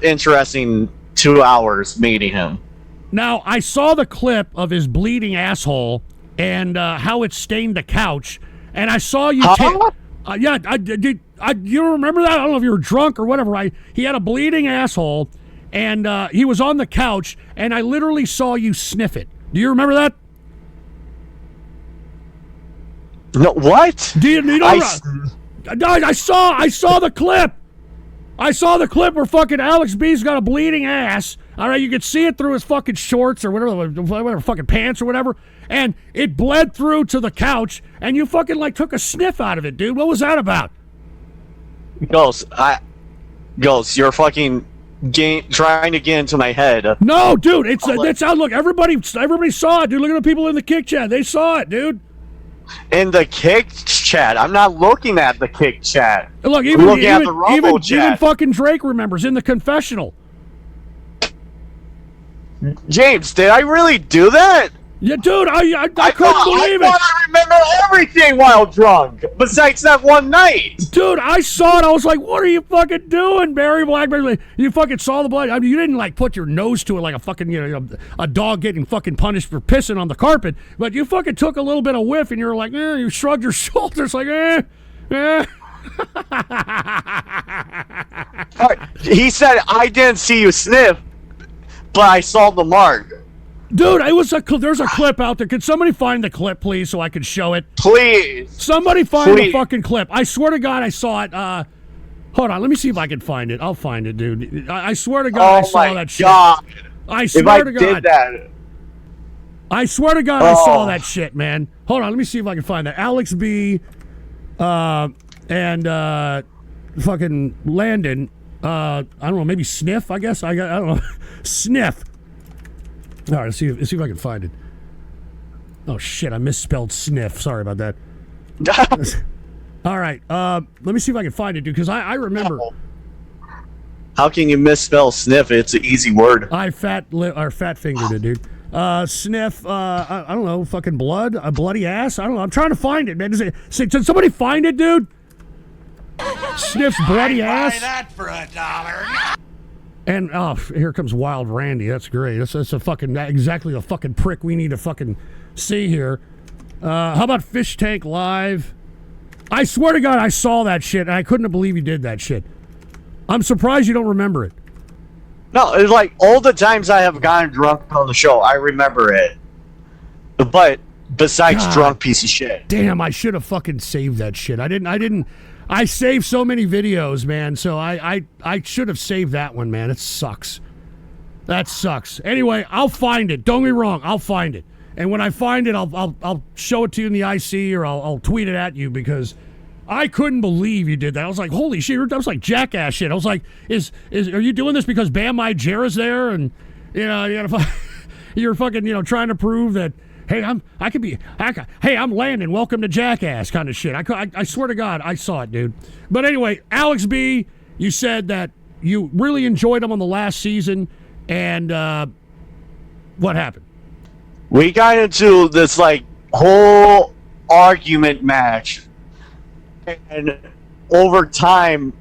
interesting 2 hours meeting him. Now, I saw the clip of his bleeding asshole and how it stained the couch. And I saw you. Yeah, I did. You remember that? I don't know if you were drunk or whatever. He had a bleeding asshole, and he was on the couch, and I literally saw you sniff it. Do you remember that? No, what? Do you know? I saw the clip. I saw the clip where fucking Alex B's got a bleeding ass. All right, you could see it through his fucking shorts or whatever fucking pants or whatever. And it bled through to the couch, and you fucking took a sniff out of it, dude. What was that about? Ghost, you're fucking trying to get into my head. No, dude, it's out. Look, everybody saw it, dude. Look at the people in the kick chat. They saw it, dude. In the kick chat, I'm not looking at the kick chat. Look, even fucking Drake remembers in the confessional. James, did I really do that? Yeah, dude, I couldn't believe it. I remember everything while drunk, besides that one night. Dude, I saw it. I was like, what are you fucking doing, BerryBlackBerry? You fucking saw the blood. I mean, you didn't, put your nose to it like a fucking, a dog getting fucking punished for pissing on the carpet, but you fucking took a little bit of whiff, and you're like, you shrugged your shoulders like, He said, I didn't see you sniff, but I saw the mark. Dude, there's a clip out there. Can somebody find the clip, please, so I can show it? Please. Somebody find the fucking clip. I swear to God, I saw it. Hold on, let me see if I can find it. I'll find it, dude. I swear to God, I saw that shit. I swear to God. Did that. I swear to God, I saw that shit, man. Hold on, let me see if I can find that. Alex B. And fucking Landon. I don't know, maybe Sniff, I guess. I don't know. Sniff. All right, let's see if I can find it. Oh, shit, I misspelled sniff. Sorry about that. All right, let me see if I can find it, dude, because I remember. How can you misspell sniff? It's an easy word. I fat fingered it, dude. Sniff, I don't know, fucking blood, a bloody ass? I don't know, I'm trying to find it, man. Did somebody find it, dude? Sniff's bloody ass? Buy that for $1. And here comes Wild Randy. That's great. That's a fucking exactly the fucking prick we need to fucking see here. How about Fishtank Live? I swear to God, I saw that shit, and I couldn't believe you did that shit. I'm surprised you don't remember it. No, it's like all the times I have gotten drunk on the show, I remember it. But besides God. drunk piece of shit. Damn, I should have fucking saved that shit. I didn't. I saved so many videos, man, so I should have saved that one, man. It sucks. That sucks. Anyway, I'll find it. Don't get me wrong, I'll find it. And when I find it, I'll show it to you in the IC, or I'll tweet it at you, because I couldn't believe you did that. I was like, holy shit, that was like jackass shit. I was like, are you doing this because Bam Margera's there, and you're fucking trying to prove that, hey, I'm Landon, welcome to Jackass kind of shit. I swear to God, I saw it, dude. But anyway, Alex B, you said that you really enjoyed him on the last season, and what happened? We got into this like whole argument match, and over time,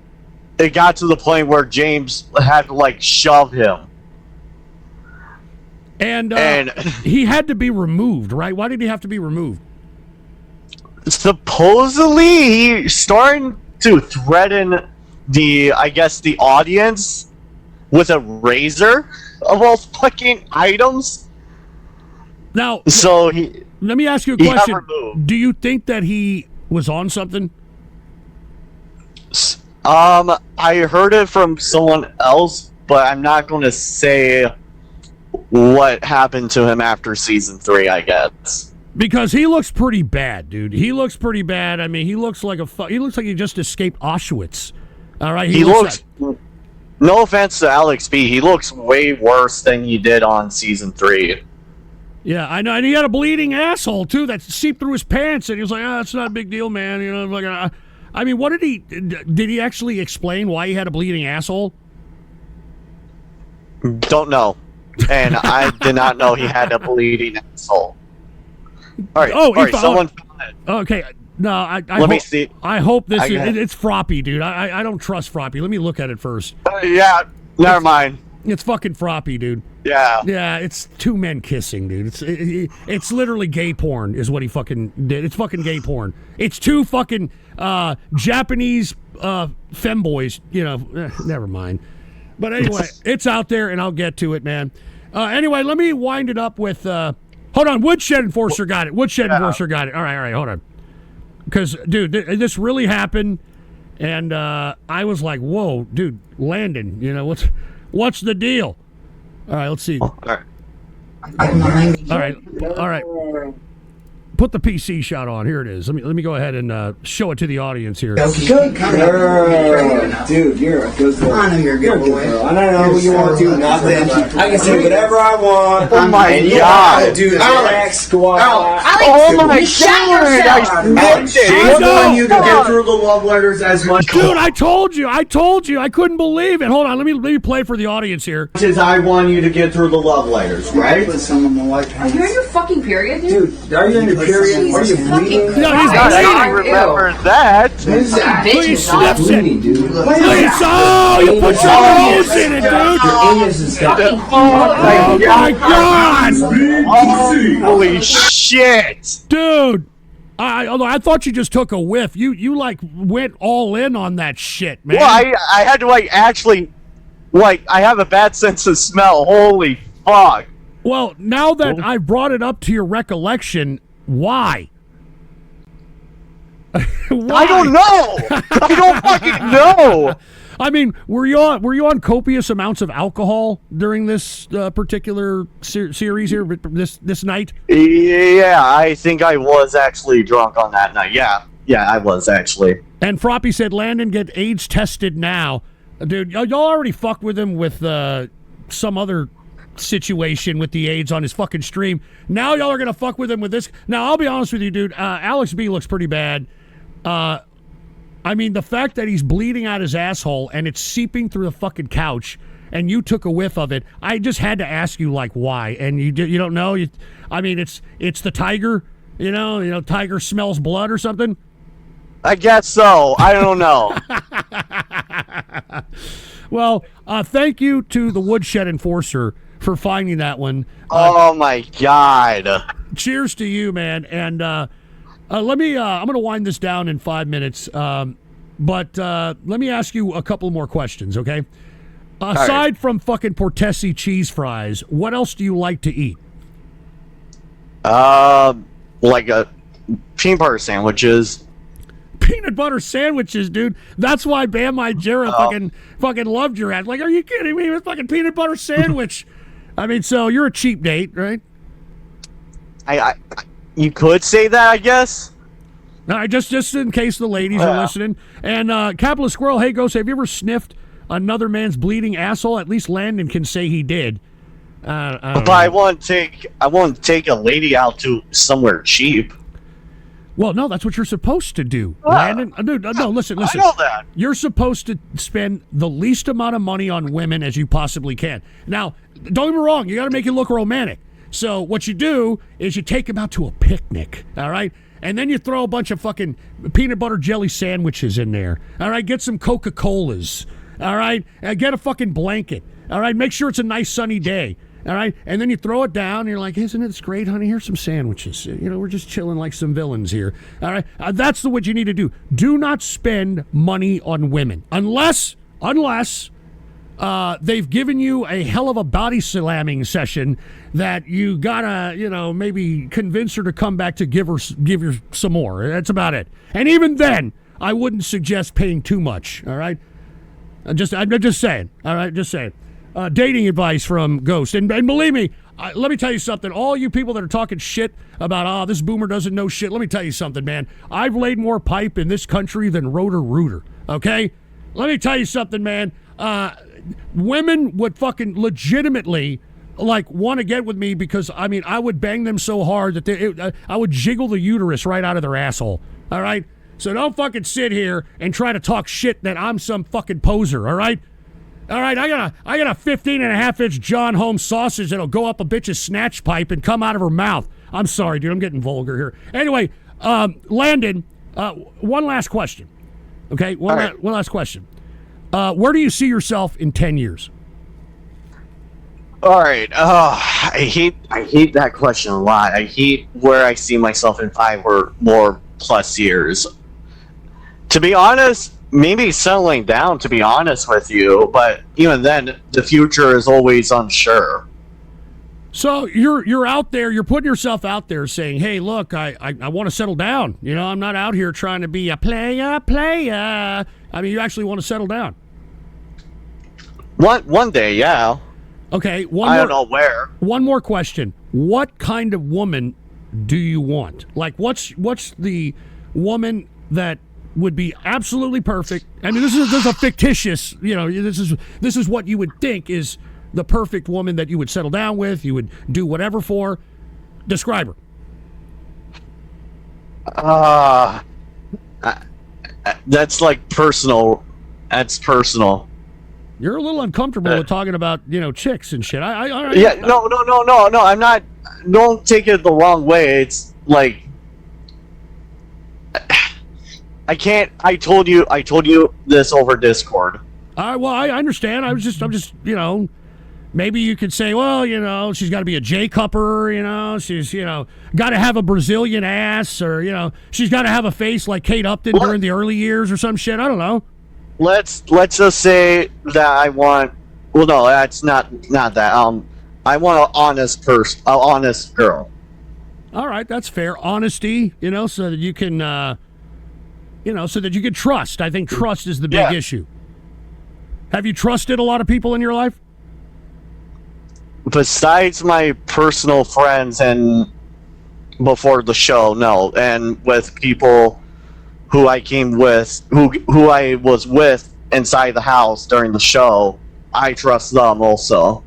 it got to the point where James had to like shove him. And he had to be removed, right? Why did he have to be removed? Supposedly, he's starting to threaten the audience with a razor of all fucking items. Now, so let me ask you a he got question. removed. Do you think that he was on something? I heard it from someone else, but I'm not going to say what happened to him after season 3, I guess. Because he looks pretty bad, dude. He looks pretty bad. I mean, he looks like he just escaped Auschwitz. All right, he looks. No offense to Alex B, he looks way worse than he did on season 3. Yeah, I know, and he had a bleeding asshole too that seeped through his pants, and he was like, "Oh, it's not a big deal, man." I mean, what did he actually explain why he had a bleeding asshole? Don't know, and I did not know he had a bleeding asshole. All right, someone found it. Okay, no, Let me see. I hope it's Froppy, dude. I don't trust Froppy. Let me look at it first. Yeah, never mind. It's fucking Froppy, dude. Yeah. Yeah, it's two men kissing, dude. It's literally gay porn is what he fucking did. It's fucking gay porn. It's two fucking Japanese femboys, never mind. But anyway, it's out there, and I'll get to it, man. Anyway, let me wind it up with... hold on, Woodshed Enforcer got it. Enforcer got it. All right, hold on. Because, dude, this really happened, and I was like, whoa, dude, Landon, what's the deal? All right, let's see. All right. All right. Put the PC shot on. Here it is. Let me go ahead and show it to the audience here. Good girl. Dude, you're a good girl. I know you're a good boy. I don't know what you want to do. Nothing. I can say whatever I want. Oh my God. Dude, Alex, squad. Oh my God. Alex, I want you to get through the love letters as much Dude, I told you. I couldn't believe it. Hold on. Let me play for the audience here. as I want you to get through the love letters, right? Are you in your fucking period, dude? Dude, are you in your period? Are you bleeding? No, he's I bleeding. remember that. Look, he sniffs it. Dude. You put your nose in it, dude. Your anus is stuck. Oh my God. Holy shit. Dude. Although I thought you just took a whiff. You like went all in on that shit, man. Well, I had to actually I have a bad sense of smell. Holy fuck. Well, now that I brought it up to your recollection, why? Why? I don't know. I don't fucking know. I mean, were you on copious amounts of alcohol during this particular series here, this night? Yeah, I think I was actually drunk on that night. Yeah, I was actually. And Froppy said, Landon, get AIDS tested now. Dude, y'all already fucked with him with some other situation with the AIDS on his fucking stream. Now y'all are going to fuck with him with this. Now, I'll be honest with you, dude. Alex B looks pretty bad. I mean, the fact that he's bleeding out his asshole and it's seeping through the fucking couch and you took a whiff of it, I just had to ask you, like, why? And you don't know? I mean, it's the tiger, tiger smells blood or something? I guess so. I don't know. Well, thank you to the Woodshed Enforcer for finding that one. Oh, my God. Cheers to you, man. And Let me. I'm going to wind this down in 5 minutes. But let me ask you a couple more questions, okay? Aside from fucking Portesi cheese fries, what else do you like to eat? Like a peanut butter sandwiches. Peanut butter sandwiches, dude. That's why Bam Margera fucking loved your ass. Like, are you kidding me? With fucking peanut butter sandwich. I mean, so you're a cheap date, right? You could say that, I guess. All right, just in case the ladies are listening. And Capitalist Squirrel, hey, Ghost, have you ever sniffed another man's bleeding asshole? At least Landon can say he did. But I won't take a lady out to somewhere cheap. Well, no, that's what you're supposed to do, Landon. Dude, no, listen. I know that. You're supposed to spend the least amount of money on women as you possibly can. Now, don't get me wrong, you got to make it look romantic. So what you do is you take them out to a picnic, all right? And then you throw a bunch of fucking peanut butter jelly sandwiches in there. All right, get some Coca-Colas. All right, get a fucking blanket. All right, make sure it's a nice sunny day. All right, and then you throw it down. And you're like, isn't it great, honey? Here's some sandwiches. You know, we're just chilling like some villains here. All right, that's what you need to do. Do not spend money on women unless they've given you a hell of a body slamming session that you gotta, maybe convince her to come back to give her some more. That's about it. And even then, I wouldn't suggest paying too much. All right, I'm just saying. All right, just saying. Dating advice from Ghost, and believe me, let me tell you something. All you people that are talking shit about this boomer doesn't know shit. Let me tell you something, man. I've laid more pipe in this country than Rotor Rooter. Okay, let me tell you something, man. Women would fucking legitimately want to get with me because I would bang them so hard that I would jiggle the uterus right out of their asshole. All right, so don't fucking sit here and try to talk shit that I'm some fucking poser. All right, I got a 15.5-inch John Holmes sausage that'll go up a bitch's snatch pipe and come out of her mouth. I'm sorry, dude. I'm getting vulgar here. Anyway, Landon, one last question. Okay, one last question. Where do you see yourself in 10 years? All right. I hate that question a lot. I hate where I see myself in 5 or more plus years. To be honest, maybe settling down, to be honest with you, but even then, the future is always unsure. So you're out there, you're putting yourself out there saying, hey, look, I want to settle down. I'm not out here trying to be a playa. I mean, you actually want to settle down. One day, yeah. Okay, I don't know where. One more question. What kind of woman do you want? Like, what's the woman that would be absolutely perfect? I mean, this is a fictitious, this is what you would think is the perfect woman that you would settle down with, you would do whatever for. Describe her. That's like personal. That's personal. You're a little uncomfortable with talking about, chicks and shit. No. I'm not. Don't take it the wrong way. It's like I can't. I told you this over Discord. Well, I understand. I'm just, maybe you could say, well, she's got to be a J-cupper, she's, got to have a Brazilian ass, or, she's got to have a face like Kate Upton during the early years or some shit. I don't know. Let's just say that I want. Well, no, that's not that. I want an honest person, an honest girl. All right, that's fair. Honesty, so that you can, so that you can trust. I think trust is the big issue. Have you trusted a lot of people in your life? Besides my personal friends and before the show, no. And with people who I came with, who I was with inside the house during the show, I trust them also.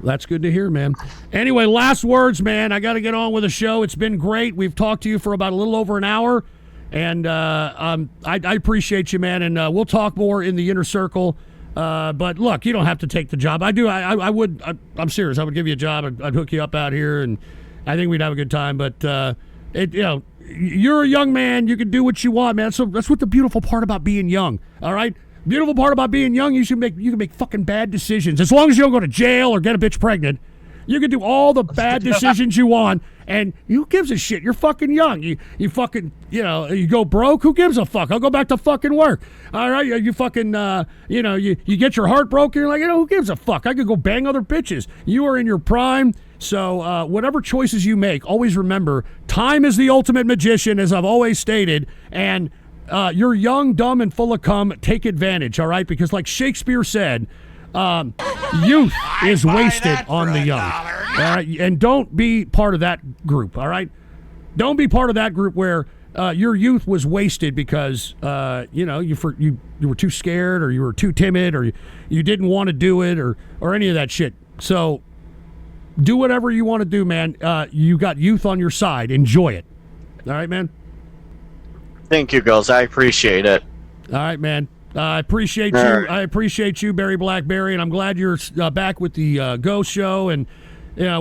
That's good to hear, man. Anyway, last words, man. I got to get on with the show. It's been great. We've talked to you for about a little over an hour, and I appreciate you, man. And we'll talk more in the inner circle. But look, you don't have to take the job. I would. I'm serious. I would give you a job. I'd hook you up out here, and I think we'd have a good time. But you're a young man. You can do what you want, man. So that's what the beautiful part about being young. All right. Beautiful part about being young, you can make fucking bad decisions. As long as you don't go to jail or get a bitch pregnant, You can do all the bad decisions you want, and who gives a shit? You're fucking young. You fucking, you go broke. Who gives a fuck? I'll go back to fucking work. All right, you fucking, you get your heart broken. You're like, who gives a fuck? I could go bang other bitches. You are in your prime. So whatever choices you make, always remember, time is the ultimate magician, as I've always stated, and you're young, dumb, and full of cum. Take advantage, all right? Because like Shakespeare said, youth is wasted on the young. All right? And don't be part of that group, all right? Don't be part of that group where your youth was wasted because, you were too scared, or you were too timid, or you didn't want to do it, or any of that shit. So do whatever you want to do, man. You got youth on your side. Enjoy it. All right, man? Thank you, Ghost. I appreciate it. All right, man. I appreciate you. I appreciate you, BerryBlackBerry, and I'm glad you're back with the Ghost Show. And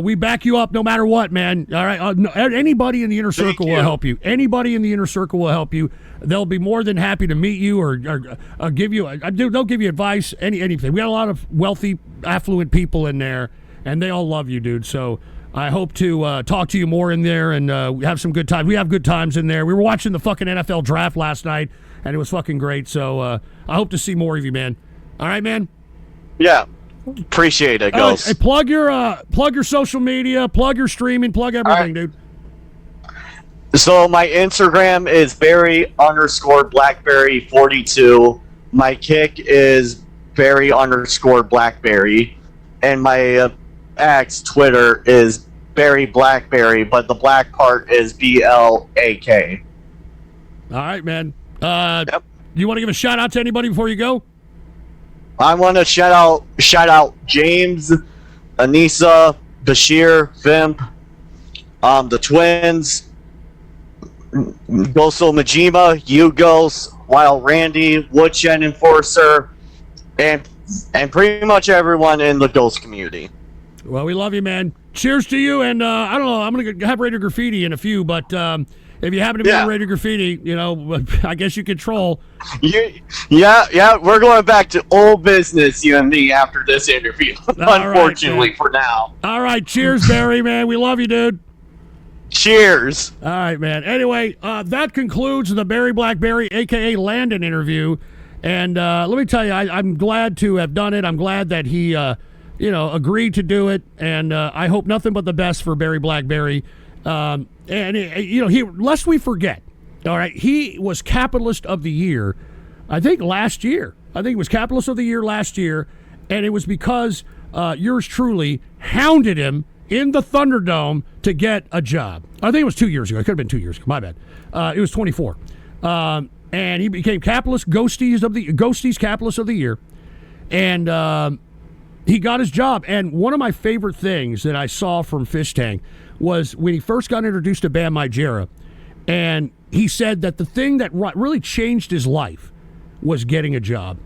we back you up no matter what, man. All right. Anybody in the inner circle will help you. Anybody in the inner circle will help you. They'll be more than happy to meet you or give you. They'll give you advice. Anything. We got a lot of wealthy, affluent people in there, and they all love you, dude. So I hope to talk to you more in there and have some good times. We have good times in there. We were watching the fucking NFL draft last night, and it was fucking great. So I hope to see more of you, man. All right, man? Yeah. Appreciate it, Ghost. Hey, plug your social media, plug your streaming, plug everything, dude. So my Instagram is Berry_Blackberry42. My kick is Berry_Blackberry. And my X Twitter is BerryBlackBerry, but the black part is BLAK. All right, man. Yep. You want to give a shout out to anybody before you go? I want to shout out James, Anissa, Bashir, Vimp, the twins, Goso Majima, you Ghost, Wild Randy, Woodshed Enforcer, and pretty much everyone in the Ghost community. Well, we love you, man. Cheers to you, and I don't know, I'm going to have Radio Graffiti in a few, but if you happen to be on Radio Graffiti, I guess you control. Yeah, we're going back to old business, you and me, after this interview, unfortunately, for now. All right, cheers, Barry, man. We love you, dude. Cheers. All right, man. Anyway, that concludes the BerryBlackBerry, a.k.a. Landon, interview. And let me tell you, I'm glad to have done it. I'm glad that he, agreed to do it. And I hope nothing but the best for BerryBlackBerry. Lest we forget, all right, he was Capitalist of the Year, I think last year. I think it was Capitalist of the Year last year. And it was because yours truly hounded him in the Thunderdome to get a job. I think it was 2 years ago. It could have been 2 years ago. My bad. It was 24. And he became Ghosties Capitalist of the Year. And he got his job. And one of my favorite things that I saw from Fishtank was when he first got introduced to Bam Margera. And he said that the thing that really changed his life was getting a job.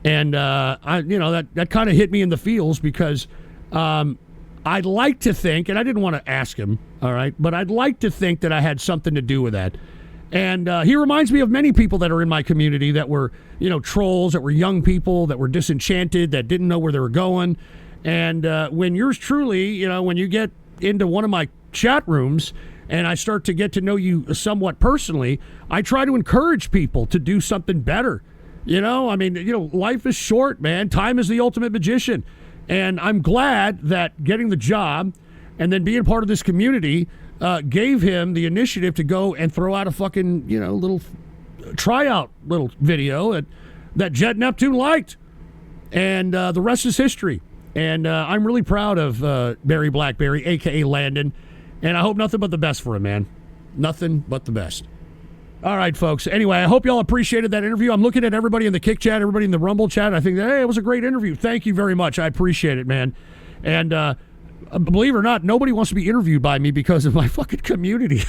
And, that kind of hit me in the feels because I'd like to think, and I didn't want to ask him, all right, but I'd like to think that I had something to do with that. And he reminds me of many people that are in my community that were, trolls, that were young people, that were disenchanted, that didn't know where they were going. And when yours truly, when you get into one of my chat rooms and I start to get to know you somewhat personally, I try to encourage people to do something better. Life is short, man. Time is the ultimate magician. And I'm glad that getting the job and then being part of this community gave him the initiative to go and throw out a fucking, little tryout little video that Jet Neptune liked. And the rest is history. And I'm really proud of BerryBlackBerry, a.k.a. Landon. And I hope nothing but the best for him, man. Nothing but the best. All right, folks. Anyway, I hope y'all appreciated that interview. I'm looking at everybody in the Kick chat, everybody in the Rumble chat. I think, hey, it was a great interview. Thank you very much. I appreciate it, man. And believe it or not, nobody wants to be interviewed by me because of my fucking community.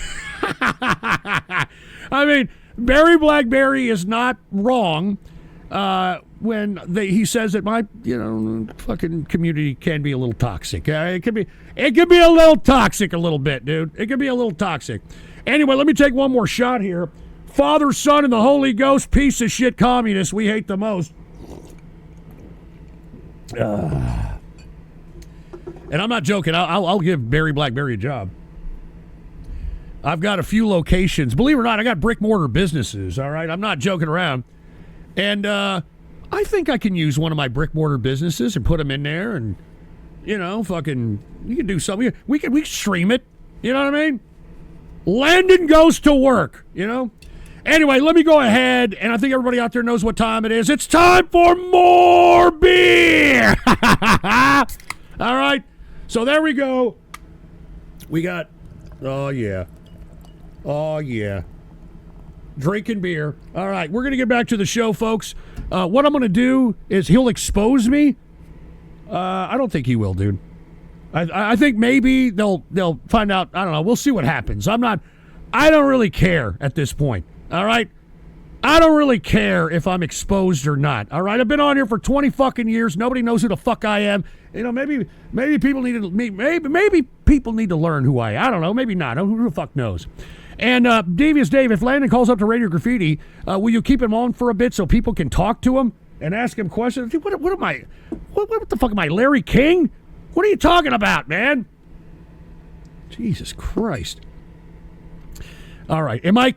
I mean, BerryBlackBerry is not wrong when he says that my, fucking community can be a little toxic. It could be a little toxic a little bit, dude. It could be a little toxic. Anyway, let me take one more shot here. Father, Son, and the Holy Ghost, piece of shit communists we hate the most. And I'm not joking. I'll give BerryBlackBerry a job. I've got a few locations. Believe it or not, I got brick mortar businesses, all right? I'm not joking around. And I think I can use one of my brick mortar businesses and put them in there and, you know, fucking, you can do something. We can stream it. You know what I mean? Landon goes to work, you know? Anyway, let me go ahead, and I think everybody out there knows what time it is. It's time for more beer! All right, so there we go. We got, oh yeah, drinking beer. All right, we're going to get back to the show, folks. What I'm going to do is he'll expose me. I don't think he will, dude. I think maybe they'll find out. I don't know. We'll see what happens. I don't really care at this point. All right? I don't really care if I'm exposed or not. All right? I've been on here for 20 fucking years. Nobody knows who the fuck I am. You know, maybe people need to maybe people need to learn who I am. I don't know. Maybe not. Who the fuck knows? And Devious Dave, if Landon calls up to Radio Graffiti, will you keep him on for a bit so people can talk to him and ask him questions? Dude, what am I? What the fuck am I, Larry King? What are you talking about, man? Jesus Christ. All right. Am I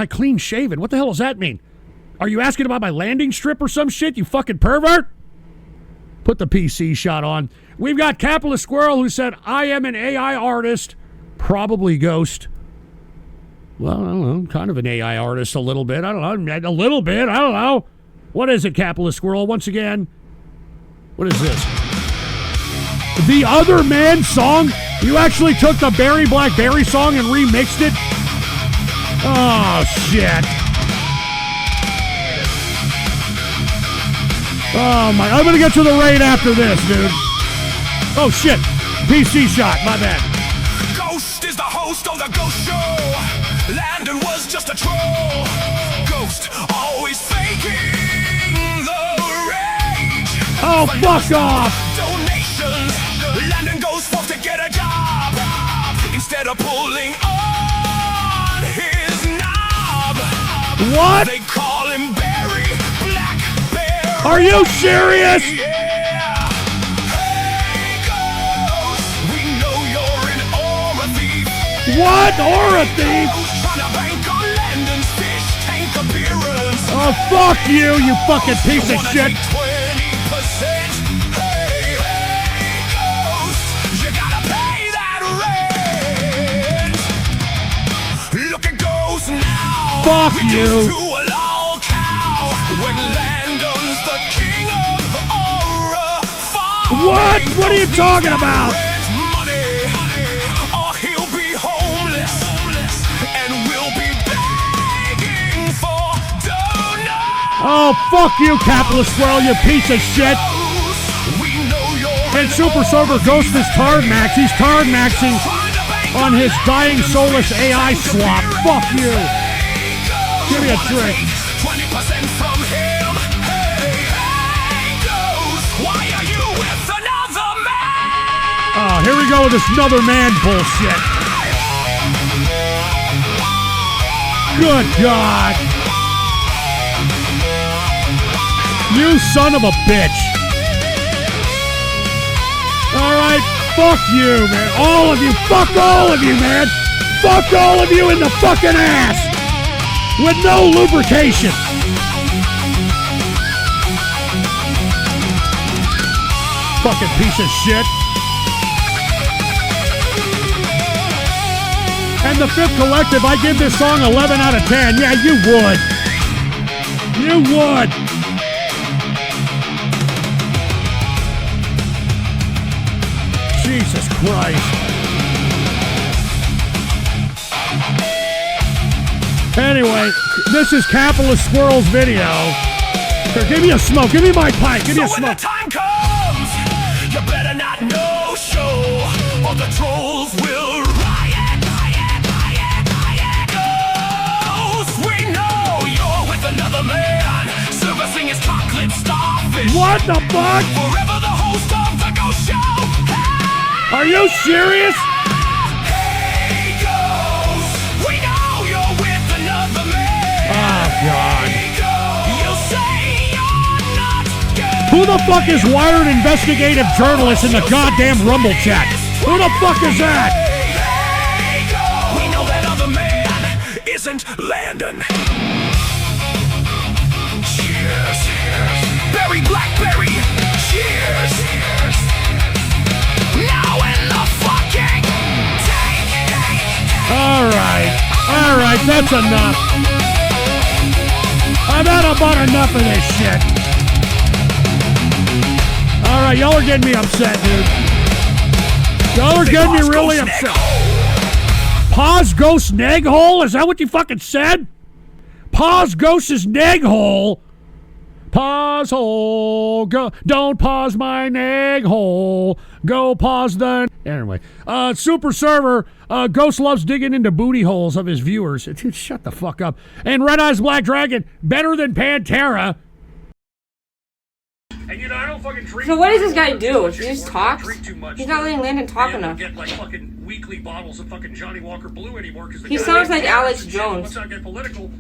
clean shaven? What the hell does that mean? Are you asking about my landing strip or some shit, you fucking pervert? Put the PC shot on. We've got Capitalist Squirrel who said, I am an AI artist, probably Ghost. Well, I don't know, kind of an AI artist a little bit. I don't know, a little bit. I don't know. What is it, Capitalist Squirrel? Once again, what is this? The Other Man song? You actually took the BerryBlackBerry song and remixed it? Oh, shit. Oh, my. I'm going to get to the raid after this, dude. Oh, shit. PC shot. My bad. Ghost is the host of the Ghost Show. Landon was just a troll. Ghost always faking the rage. Oh, fuck off. Donations. Landon goes forth to get a job. Instead of pulling on his knob. What? They call him BerryBlackBerry. Are you serious? Yeah. Hey, Ghost. We know you're an Aura Thief. What? Aura Thief? Trying to bank on Landon's Fishtank appearance. Oh, fuck you, you fucking piece of shit. 20%. Hey, Ghost. You gotta pay that rent. Look at Ghost now. Fuck you. To a lol cow. When Landon's the king of Aura Farm. What? What are you talking about? Money, or he'll be homeless, and we'll be begging for donuts. Oh, fuck you, Capitalist Squirrel, you piece of shit. We know you're And Super Sober Ghost is Tard Max. He's Tard Maxing on his dying soulless AI swap. Fuck you. Give me a drink. 20% from him. Hey, Ghost, why are you with another man? Oh, here we go with this another man bullshit. Good God. You son of a bitch. All right, fuck you, man. All of you. Fuck all of you, man. Fuck all of you in the fucking ass. With no lubrication. Fucking piece of shit. And the Fifth Collective, I give this song 11 out of 10. Yeah, you would. You would. Jesus Christ. Anyway, this is Capitalist Squirrel's video. Here, give me a smoke. Give me my pipe. Give me a So when smoke. the time comes, you better not no show, or the trolls will riot. Ghost, we know you're with another man, servicing his chocolate starfish. What the fuck? Forever the host of the Ghost Show. Are you serious? Hey, Ghost, we know you're with another man. Oh, God. You say you're not gay. Who the fuck is Wired Investigative Journalist in the goddamn Rumble chat? Who the fuck is that? We know that other man isn't Landon. Cheers. BerryBlackBerry. Cheers. Now in the fucking tank. All right, that's enough. I've had about enough of this shit. All right, y'all are getting me upset, dude. Y'all are getting me really upset. Pause Ghost Neg Hole? Is that what you fucking said? Pause Ghost's Neg Hole? Pause hole, go, don't pause my neg hole, go pause the... Anyway, Super Server, Ghost loves digging into booty holes of his viewers. Dude, shut the fuck up. And Red Eyes Black Dragon, better than Pantera. And you know, I don't fucking drink. So what does this guy do? He just talks? He's not letting Landon talk enough. Get like fucking weekly bottles of fucking Johnny Walker Blue anymore because he sounds like Alex Jones. Let's not get political.